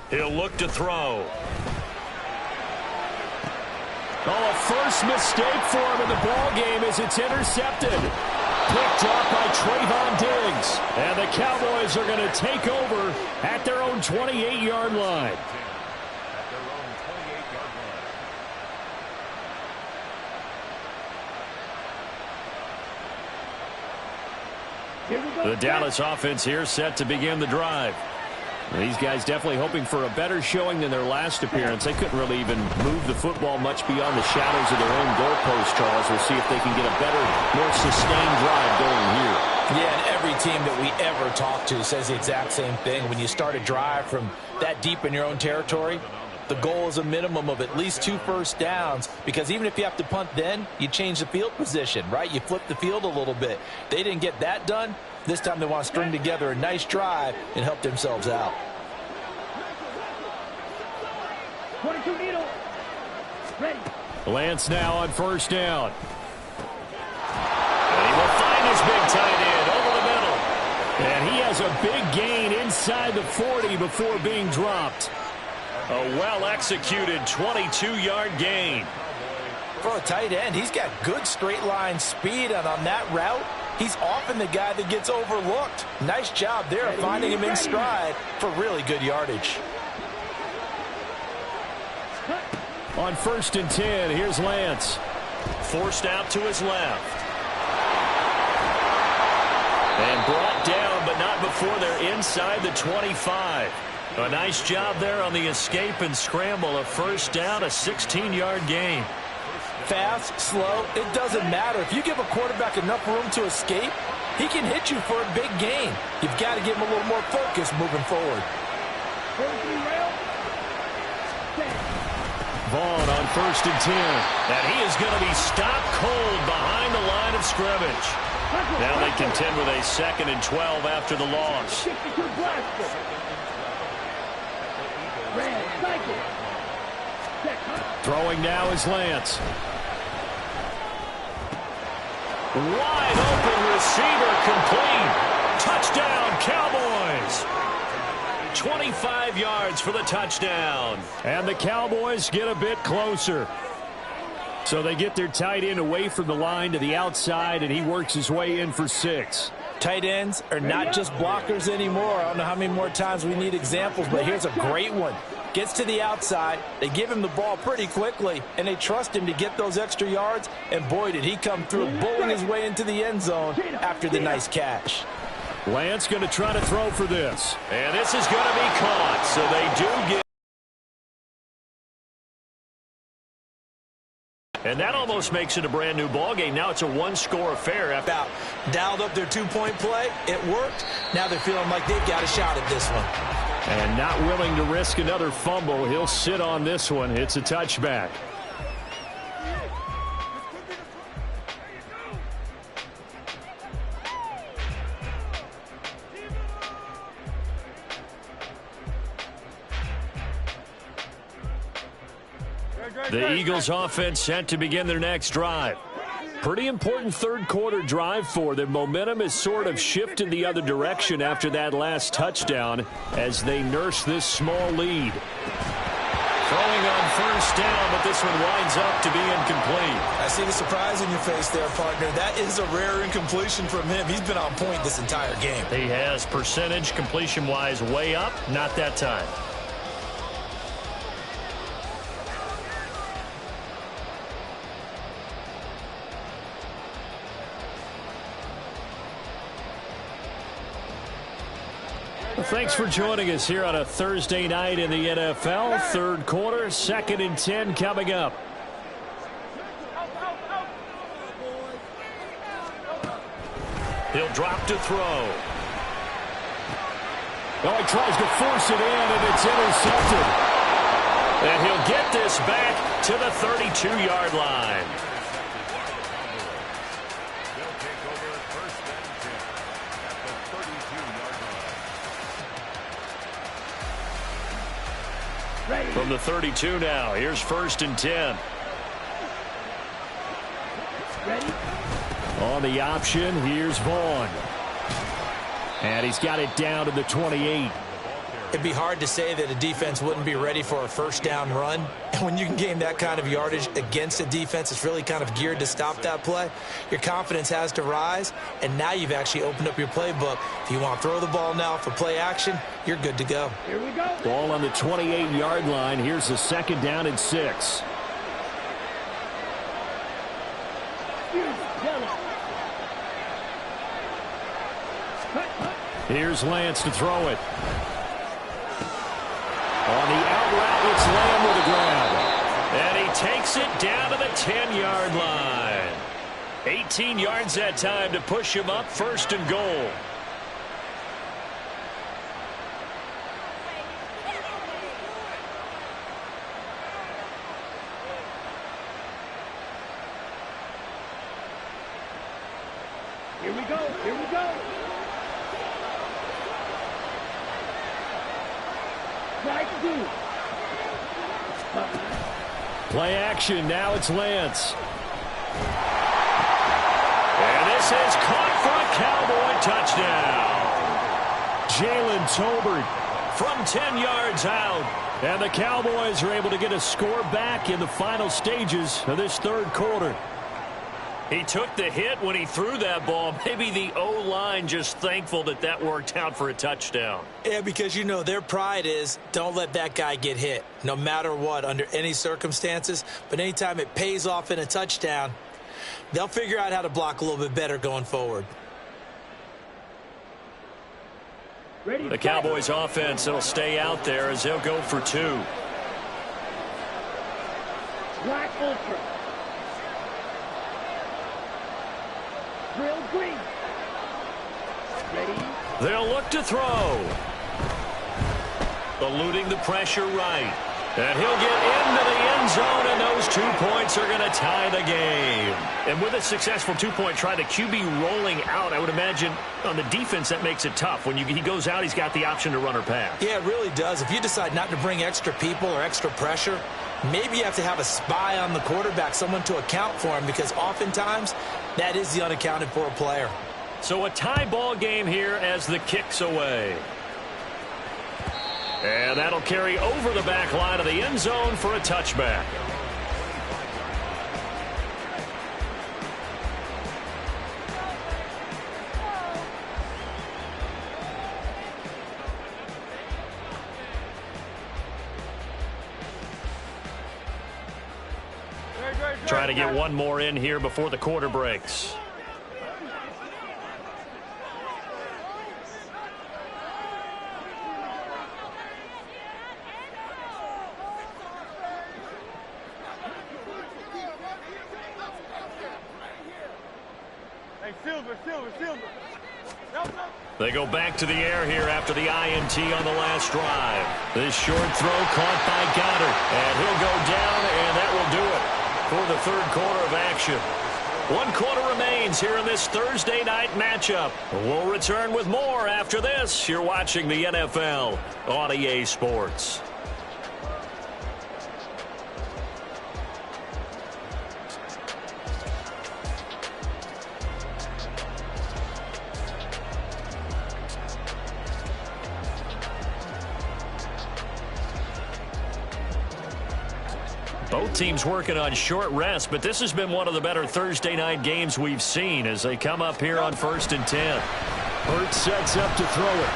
He'll look to throw. Oh, a first mistake for him in the ball game as it's intercepted. Picked off by Trayvon Diggs. And the Cowboys are going to take over at their own 28-yard line. Here we go. The Dallas offense here set to begin the drive. These guys definitely hoping for a better showing than their last appearance. They couldn't really even move the football much beyond the shadows of their own goalpost, Charles. We'll see if they can get a better, more sustained drive going here. Yeah, and every team that we ever talk to says the exact same thing. When you start a drive from that deep in your own territory, the goal is a minimum of at least 2 first downs, because even if you have to punt then, you change the field position, right? You flip the field a little bit. They didn't get that done. This time they want to string together a nice drive and help themselves out. 22 needle. Ready. Lance now on first down. And he will find his big tight end over the middle. And he has a big gain inside the 40 before being dropped. A well-executed 22-yard gain. For a tight end, he's got good straight-line speed, and on that route, he's often the guy that gets overlooked. Nice job there of finding him in stride for really good yardage. On 1st and 10, here's Lance. Forced out to his left. And brought down, but not before they're inside the 25. A nice job there on the escape and scramble. A first down, a 16-yard gain. Fast, slow, it doesn't matter. If you give a quarterback enough room to escape, he can hit you for a big gain. You've got to give him a little more focus moving forward. 43 rail. Vaughn on 1st and 10. And he is going to be stopped cold behind the line of scrimmage. Now they contend with a 2nd and 12 after the loss. 62 blaster. Red, cycle. Throwing now is Lance. Wide open receiver complete. Touchdown, Cowboys. 25 yards for the touchdown. And the Cowboys get a bit closer. So they get their tight end away from the line to the outside, and he works his way in for 6. Tight ends are not just blockers anymore. I don't know how many more times we need examples, but here's a great one. Gets to the outside, they give him the ball pretty quickly, and they trust him to get those extra yards, and boy, did he come through bowling his way into the end zone after the nice catch. Lance going to try to throw for this. And this is going to be caught, so they do get. And that almost makes it a brand new ball game. Now it's a one-score affair. About dialed up their two-point play. It worked. Now they're feeling like they've got a shot at this one. And not willing to risk another fumble. He'll sit on this one. It's a touchback. The Eagles offense set to begin their next drive. Pretty important third quarter drive for them. Momentum has sort of shifted the other direction after that last touchdown as they nurse this small lead. Throwing on first down, but this one winds up to be incomplete. I see the surprise in your face there, partner. That is a rare incompletion from him. He's been on point this entire game. He has percentage completion-wise way up, not that time. Thanks for joining us here on a Thursday night in the NFL. Third quarter, 2nd and 10 coming up. He'll drop to throw. Oh, he tries to force it in, and it's intercepted. And he'll get this back to the 32-yard line. From the 32 now, here's 1st and 10. Ready? On the option, here's Vaughn. And he's got it down to the 28. It'd be hard to say that a defense wouldn't be ready for a first down run. And when you can gain that kind of yardage against a defense that's really kind of geared to stop that play, your confidence has to rise. And now you've actually opened up your playbook. If you want to throw the ball now for play action, you're good to go. Here we go. Ball on the 28-yard line. Here's a 2nd down and 6. Here's Lance to throw it. On the out route, it's Lamb with a grab. And he takes it down to the 10-yard line. 18 yards that time to push him up, 1st and goal. Here we go. Here we go. Strike 2. Play action. Now it's Lance. And this is caught for a Cowboy touchdown. Jalen Tolbert from 10 yards out. And the Cowboys are able to get a score back in the final stages of this 3rd quarter. He took the hit when he threw that ball. Maybe the O-line just thankful that that worked out for a touchdown. Yeah, because, you know, their pride is don't let that guy get hit, no matter what, under any circumstances. But anytime it pays off in a touchdown, they'll figure out how to block a little bit better going forward. Ready, The Cowboys offense, it'll stay out there as they'll go for 2. Black Ultra. Drill green. Ready. They'll look to throw. Eluding the pressure right. And he'll get into the end zone, and those 2 points are going to tie the game. And with a successful 2-point try, the QB rolling out, I would imagine on the defense that makes it tough. When he goes out, he's got the option to run or pass. Yeah, it really does. If you decide not to bring extra people or extra pressure, maybe you have to have a spy on the quarterback, someone to account for him, because oftentimes that is the unaccounted for player. So a tie ball game here as the kick's away. And that'll carry over the back line of the end zone for a touchback. Trying to get one more in here before the quarter breaks. They go back to the air here after the INT on the last drive. This short throw caught by Goddard. And he'll go down, and that will do it for the 3rd quarter of action. 1 quarter remains here in this Thursday night matchup. We'll return with more after this. You're watching the NFL on EA Sports. Both teams working on short rest, but this has been one of the better Thursday night games we've seen as they come up here on 1st and 10. Hurts sets up to throw it.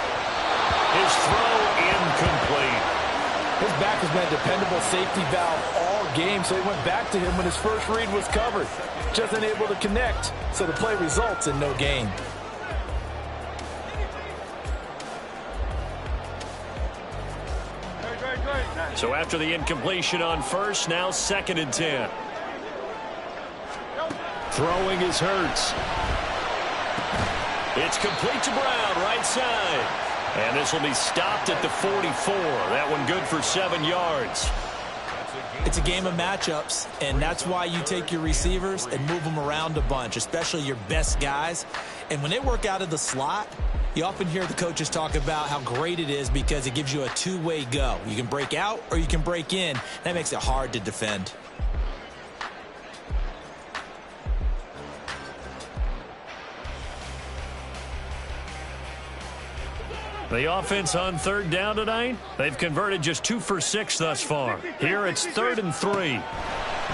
His throw incomplete. His back has been a dependable safety valve all game, so he went back to him when his first read was covered. Just unable to connect, so the play results in no gain. So after the incompletion on first, now 2nd and 10. Throwing is Hurts. It's complete to Brown, right side. And this will be stopped at the 44. That one good for 7 yards. It's a game of matchups, and that's why you take your receivers and move them around a bunch, especially your best guys. And when they work out of the slot, you often hear the coaches talk about how great it is because it gives you a two-way go. You can break out or you can break in. That makes it hard to defend. The offense on 3rd down tonight, they've converted just 2 for 6 thus far. Here it's 3rd and 3.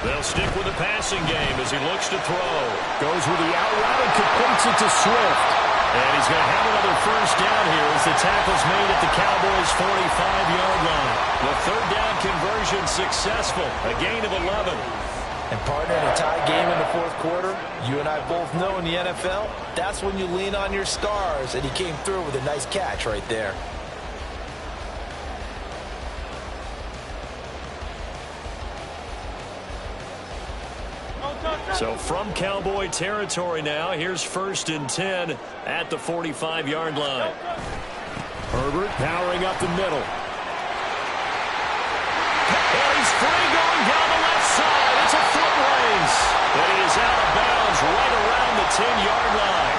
They'll stick with the passing game as he looks to throw. Goes with the out route and completes it to Swift. And he's going to have another first down here as the tackle's made at the Cowboys' 45-yard line. The 3rd down conversion successful. A gain of 11. And partner, in a tie game in the fourth quarter, you and I both know in the NFL, that's when you lean on your stars, and he came through with a nice catch right there. So from Cowboy territory now, here's 1st and 10 at the 45-yard line. Herbert powering up the middle. And he's free going down the left side. It's a foot race. And he is out of bounds right around the 10-yard line.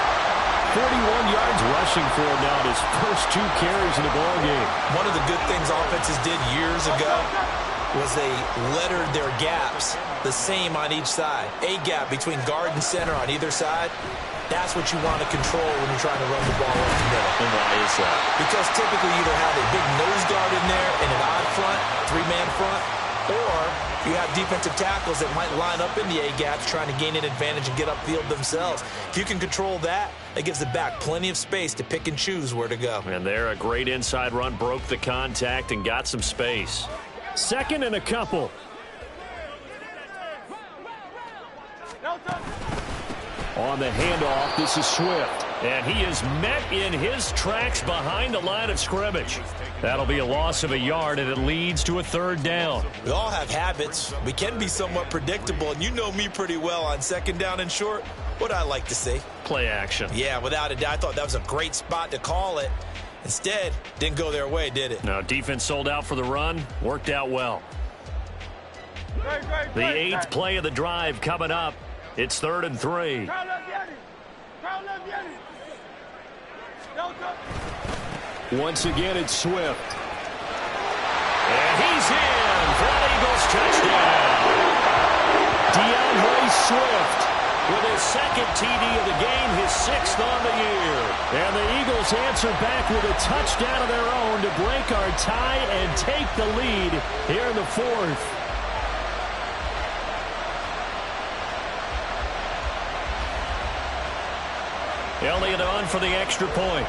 41 yards rushing for him now in his first 2 carries in the ballgame. One of the good things offenses did years ago was they lettered their gaps the same on each side. A gap between guard and center on either side. That's what you want to control when you're trying to run the ball up the middle. And why is that? Because typically you either have a big nose guard in there and an odd front, 3-man front, or you have defensive tackles that might line up in the A-gaps trying to gain an advantage and get upfield themselves. If you can control that, it gives the back plenty of space to pick and choose where to go. And there, a great inside run, broke the contact and got some space. 2nd and a couple. On the handoff, this is Swift. And he is met in his tracks behind the line of scrimmage. That'll be a loss of a yard, and it leads to a 3rd down. We all have habits. We can be somewhat predictable, and you know me pretty well on 2nd down and short. What I like to see. Play action. Yeah, without a doubt. I thought that was a great spot to call it. Instead, didn't go their way, did it? Now, defense sold out for the run. Worked out well. The 8th play of the drive coming up. It's 3rd and 3. Once again, it's Swift. And he's in for an Eagles touchdown. DeAndre Swift with his 2nd TD of the game, his 6th on the year. And the Eagles answer back with a touchdown of their own to break our tie and take the lead here in the 4th. Elliott on for the extra point.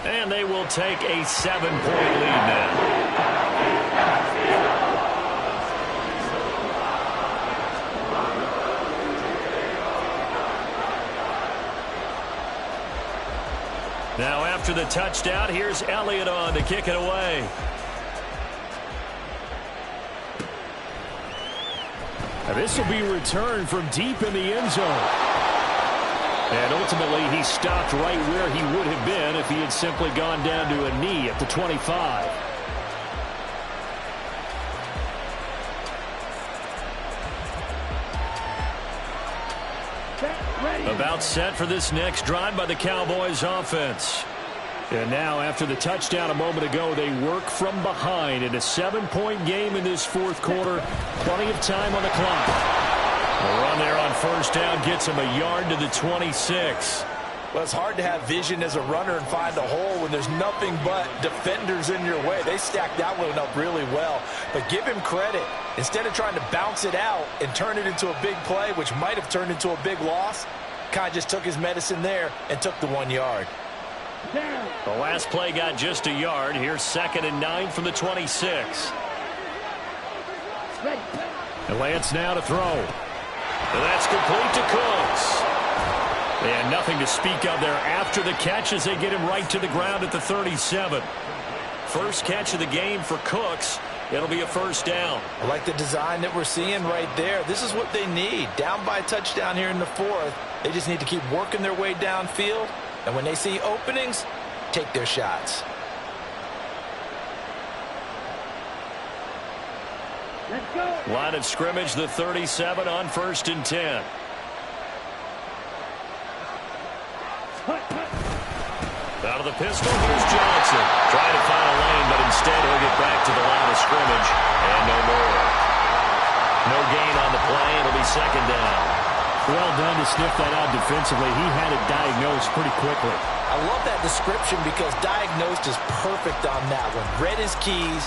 And they will take a 7-point lead now. Now after the touchdown, here's Elliott on to kick it away. And this will be returned from deep in the end zone. And ultimately, he stopped right where he would have been if he had simply gone down to a knee at the 25. About set for this next drive by the Cowboys offense. And now, after the touchdown a moment ago, they work from behind in a 7-point game in this 4th quarter. Plenty of time on the clock. The run there on 1st down gets him a yard to the 26. Well, it's hard to have vision as a runner and find a hole when there's nothing but defenders in your way. They stacked that one up really well. But give him credit. Instead of trying to bounce it out and turn it into a big play, which might have turned into a big loss, kind of just took his medicine there and took the 1 yard. The last play got just a yard. Here's 2nd and 9 from the 26. And Lance now to throw. And that's complete to Cooks. And nothing to speak of there after the catch as they get him right to the ground at the 37. First catch of the game for Cooks. It'll be a 1st down. I like the design that we're seeing right there. This is what they need. Down by a touchdown here in the 4th. They just need to keep working their way downfield. And when they see openings, take their shots. Let's go. Line of scrimmage, the 37 on 1st and 10. Out of the pistol, here's Johnson. Trying to find a lane, but instead he'll get back to the line of scrimmage. And no more. No gain on the play. It'll be 2nd down. Well done to sniff that out defensively. He had it diagnosed pretty quickly. I love that description because diagnosed is perfect on that one. Read his keys,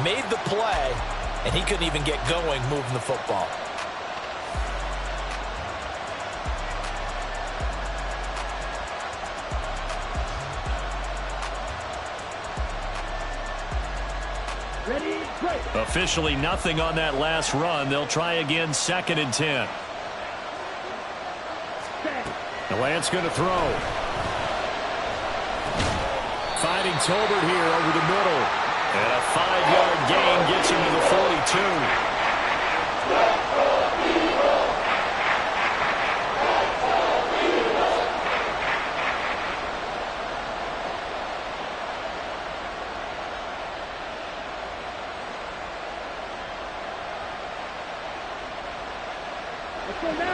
made the play, and he couldn't even get going moving the football. Officially nothing on that last run. They'll try again, 2nd and 10. And Lance going to throw. Finding Tolbert here over the middle. And a 5-yard gain gets him to the 42.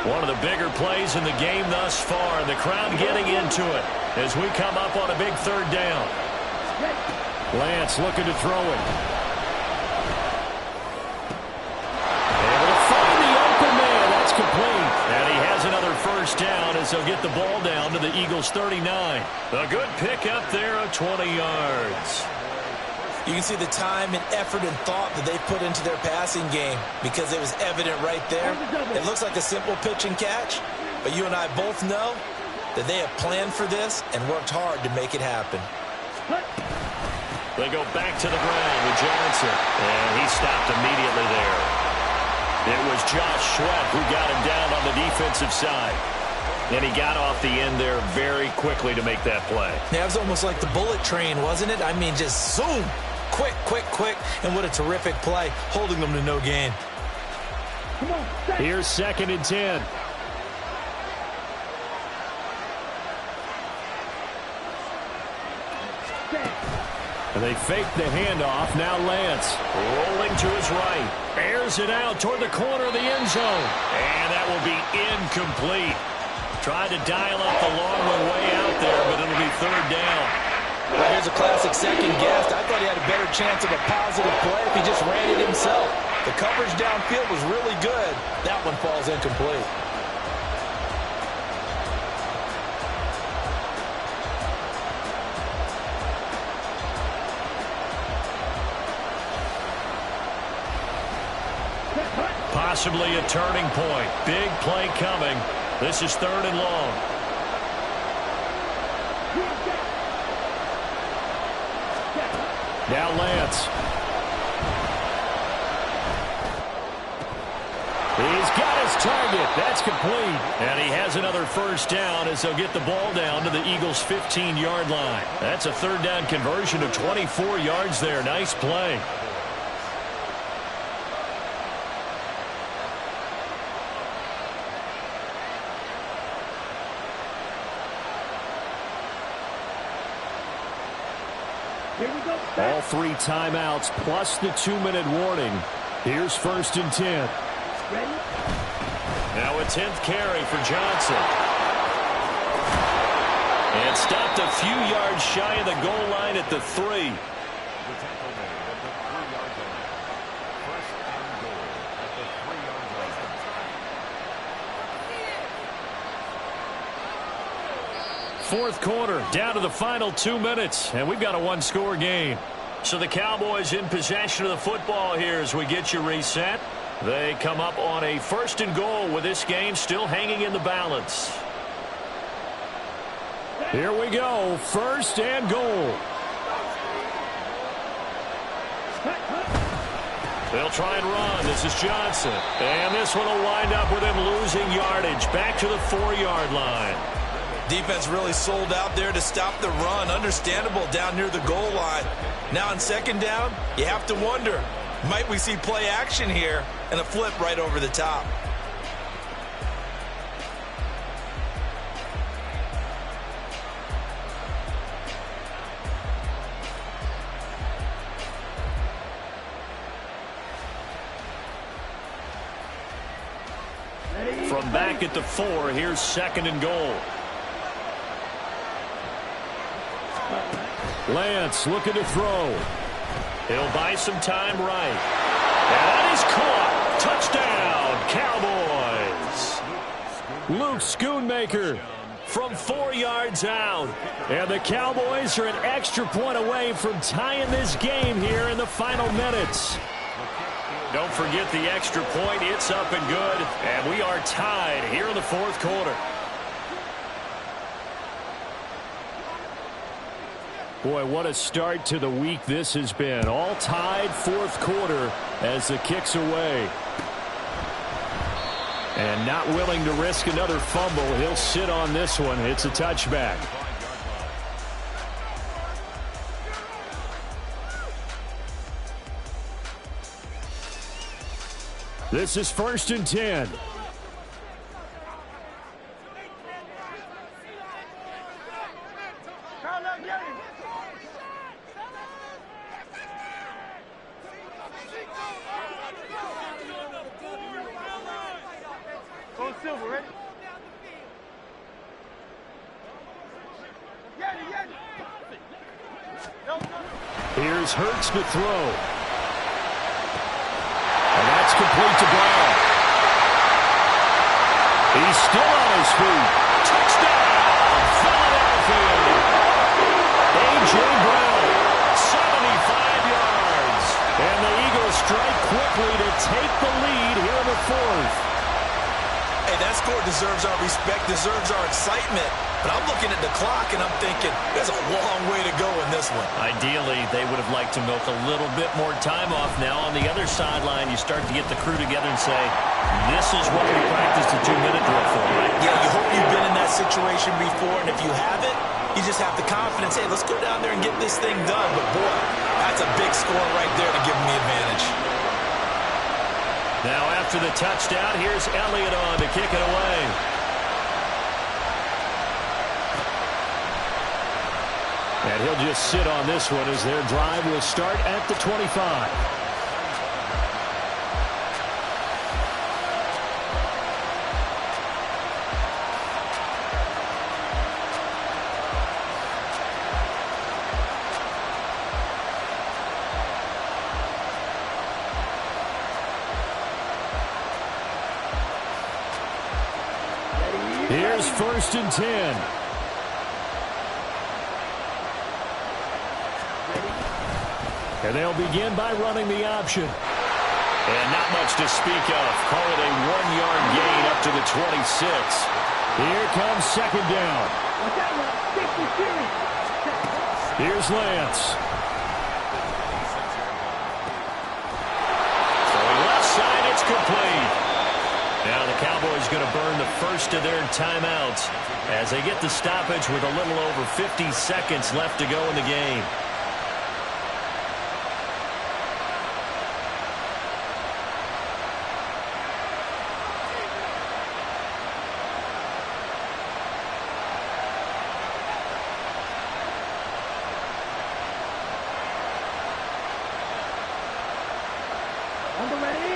One of the bigger plays in the game thus far, and the crowd getting into it as we come up on a big 3rd down. Lance looking to throw it. Able to find the open man. That's complete. And he has another 1st down as they'll get the ball down to the Eagles' 39. A good pickup there of 20 yards. You can see the time and effort and thought that they put into their passing game because it was evident right there. It looks like a simple pitch and catch, but you and I both know that they have planned for this and worked hard to make it happen. They go back to the ground with Johnson, and he stopped immediately there. It was Josh Sweat who got him down on the defensive side. And he got off the end there very quickly to make that play. Yeah, it was almost like the bullet train, wasn't it? I mean, just zoom. Quick, quick, quick. And what a terrific play, holding them to no gain. Here's 2nd and 10. And they fake the handoff. Now Lance rolling to his right. Airs it out toward the corner of the end zone. And that will be incomplete. Tried to dial up the long one way out there, but it'll be 3rd down. Well, here's a classic second guess. I thought he had a better chance of a positive play if he just ran it himself. The coverage downfield was really good. That one falls incomplete. Possibly a turning point. Big play coming. This is 3rd and long. Now Lance. He's got his target. That's complete. And he has another 1st down as they'll get the ball down to the Eagles' 15-yard line. That's a 3rd down conversion of 24 yards there. Nice play. All 3 timeouts plus the 2-minute warning. Here's 1st and 10. Now a 10th carry for Johnson. And stopped a few yards shy of the goal line at the 3. 4th quarter, down to the final 2 minutes, and we've got a 1-score game. So the Cowboys in possession of the football here as we get you reset. They come up on a 1st and goal with this game still hanging in the balance. Here we go, 1st and goal. They'll try and run. This is Johnson. And this one will wind up with him losing yardage back to the 4-yard line. Defense really sold out there to stop the run. Understandable down near the goal line. Now on 2nd down, you have to wonder, might we see play action here and a flip right over the top? From back at the 4, here's 2nd and goal. Lance looking to throw. He'll buy some time right. And that is caught. Touchdown, Cowboys. Luke Schoonmaker from 4 yards out. And the Cowboys are an extra point away from tying this game here in the final minutes. Don't forget the extra point. It's up and good. And we are tied here in the 4th quarter. Boy, what a start to the week this has been. All tied fourth quarter as the kick's away. And not willing to risk another fumble. He'll sit on this one. It's a touchback. This is 1st and 10. Here's Hurts to throw. And that's complete to Brown. He's still on his feet. Touchdown, Philadelphia. A.J. Brown, 75 yards. And the Eagles strike quickly to take the lead here in the fourth. Hey, that score deserves our respect, deserves our excitement. But I'm looking at the clock, and I'm thinking there's a long way to go in this one. Ideally, they would have liked to milk a little bit more time off. Now, on the other sideline, you start to get the crew together and say, this is what we practiced a 2-minute drill for, right? Yeah, you hope you've been in that situation before, and if you haven't, you just have the confidence, hey, let's go down there and get this thing done. But, boy, that's a big score right there to give them the advantage. Now, after the touchdown, here's Elliott on to kick it away. And he'll just sit on this one as their drive will start at the 25. Here's 1st and 10. And they'll begin by running the option. And not much to speak of. Call it a 1-yard gain up to the 26. Here comes 2nd down. Here's Lance. Throwing left side, it's complete. Now the Cowboys going to burn the first of their timeouts as they get the stoppage with a little over 50 seconds left to go in the game.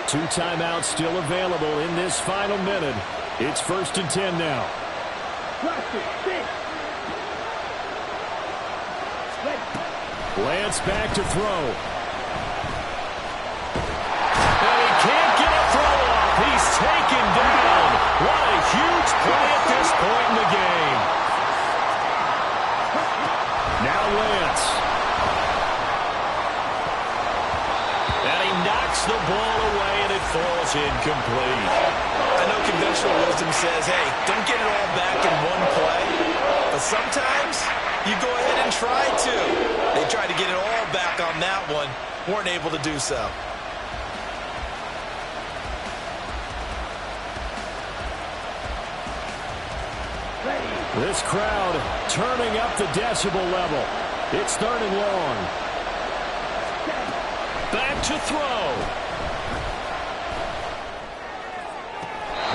Two timeouts still available in this final minute. It's 1st and 10 now. Lance back to throw. And he can't get a throw off. He's taken down. What a huge play at this point in the game. Now Lance. And he knocks the ball away, and it falls incomplete. I know conventional wisdom says, hey, don't get it all back in one play. But sometimes you go ahead and try to. They tried to get it all back on that one. Weren't able to do so. This crowd turning up the decibel level. It's 3rd and long. Back to throw.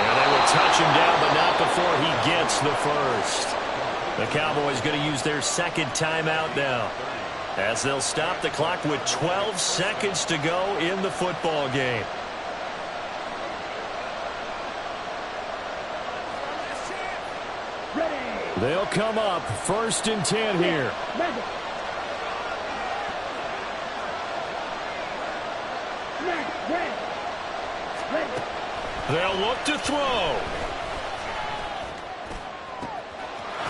And they will touch him down, but not before he gets the first. The Cowboys going to use their 2nd timeout now, as they'll stop the clock with 12 seconds to go in the football game. They'll come up 1st and 10 here. They'll look to throw.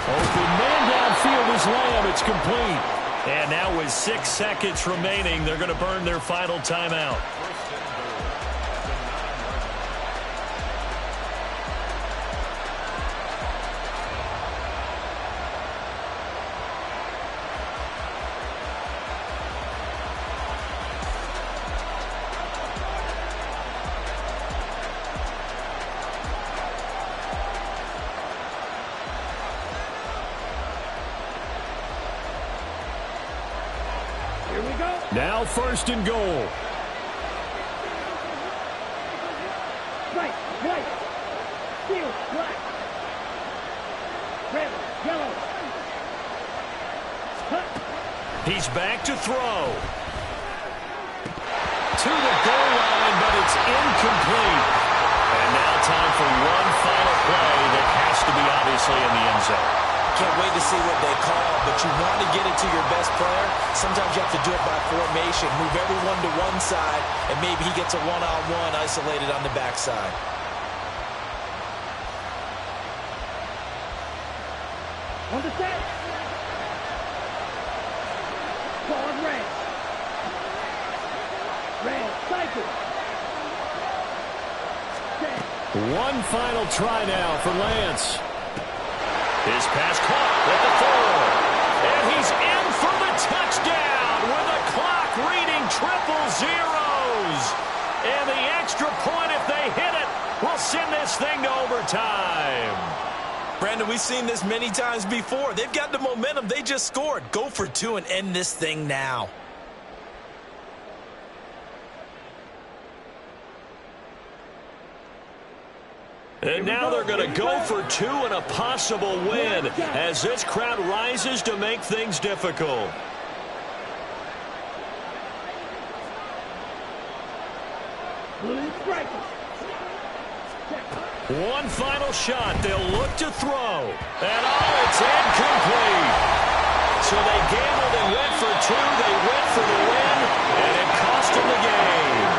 Open man downfield is Lamb. It's complete. And now with 6 seconds remaining, they're going to burn their final timeout. Here we go. Now 1st and goal. Right, white, steel, black, red, yellow. Cut. He's back to throw. To the goal line, but it's incomplete. And now time for one final play that has to be obviously in the end zone. Can't wait to see what they call, but you want to get it to your best player. Sometimes you have to do it by formation. Move everyone to one side, and maybe he gets a one-on-one isolated on the backside. On the set. Forward red. Red, cycle. Set. One final try now for Lance. His pass caught at the 4. And he's in for the touchdown with the clock reading triple zeros. And the extra point, if they hit it, will send this thing to overtime. Brandon, we've seen this many times before. They've got the momentum. They just scored. Go for 2 and end this thing now. And now they're going to go for 2 and a possible win as this crowd rises to make things difficult. Blue strikers. One final shot. They'll look to throw. And it's incomplete. So they gambled and went for 2. They went for the win, and it cost them the game.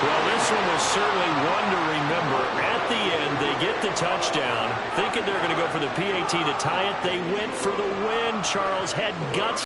Well, this one was certainly one to remember. At the end, they get the touchdown. Thinking they're going to go for the PAT to tie it, they went for the win. Charles had guts.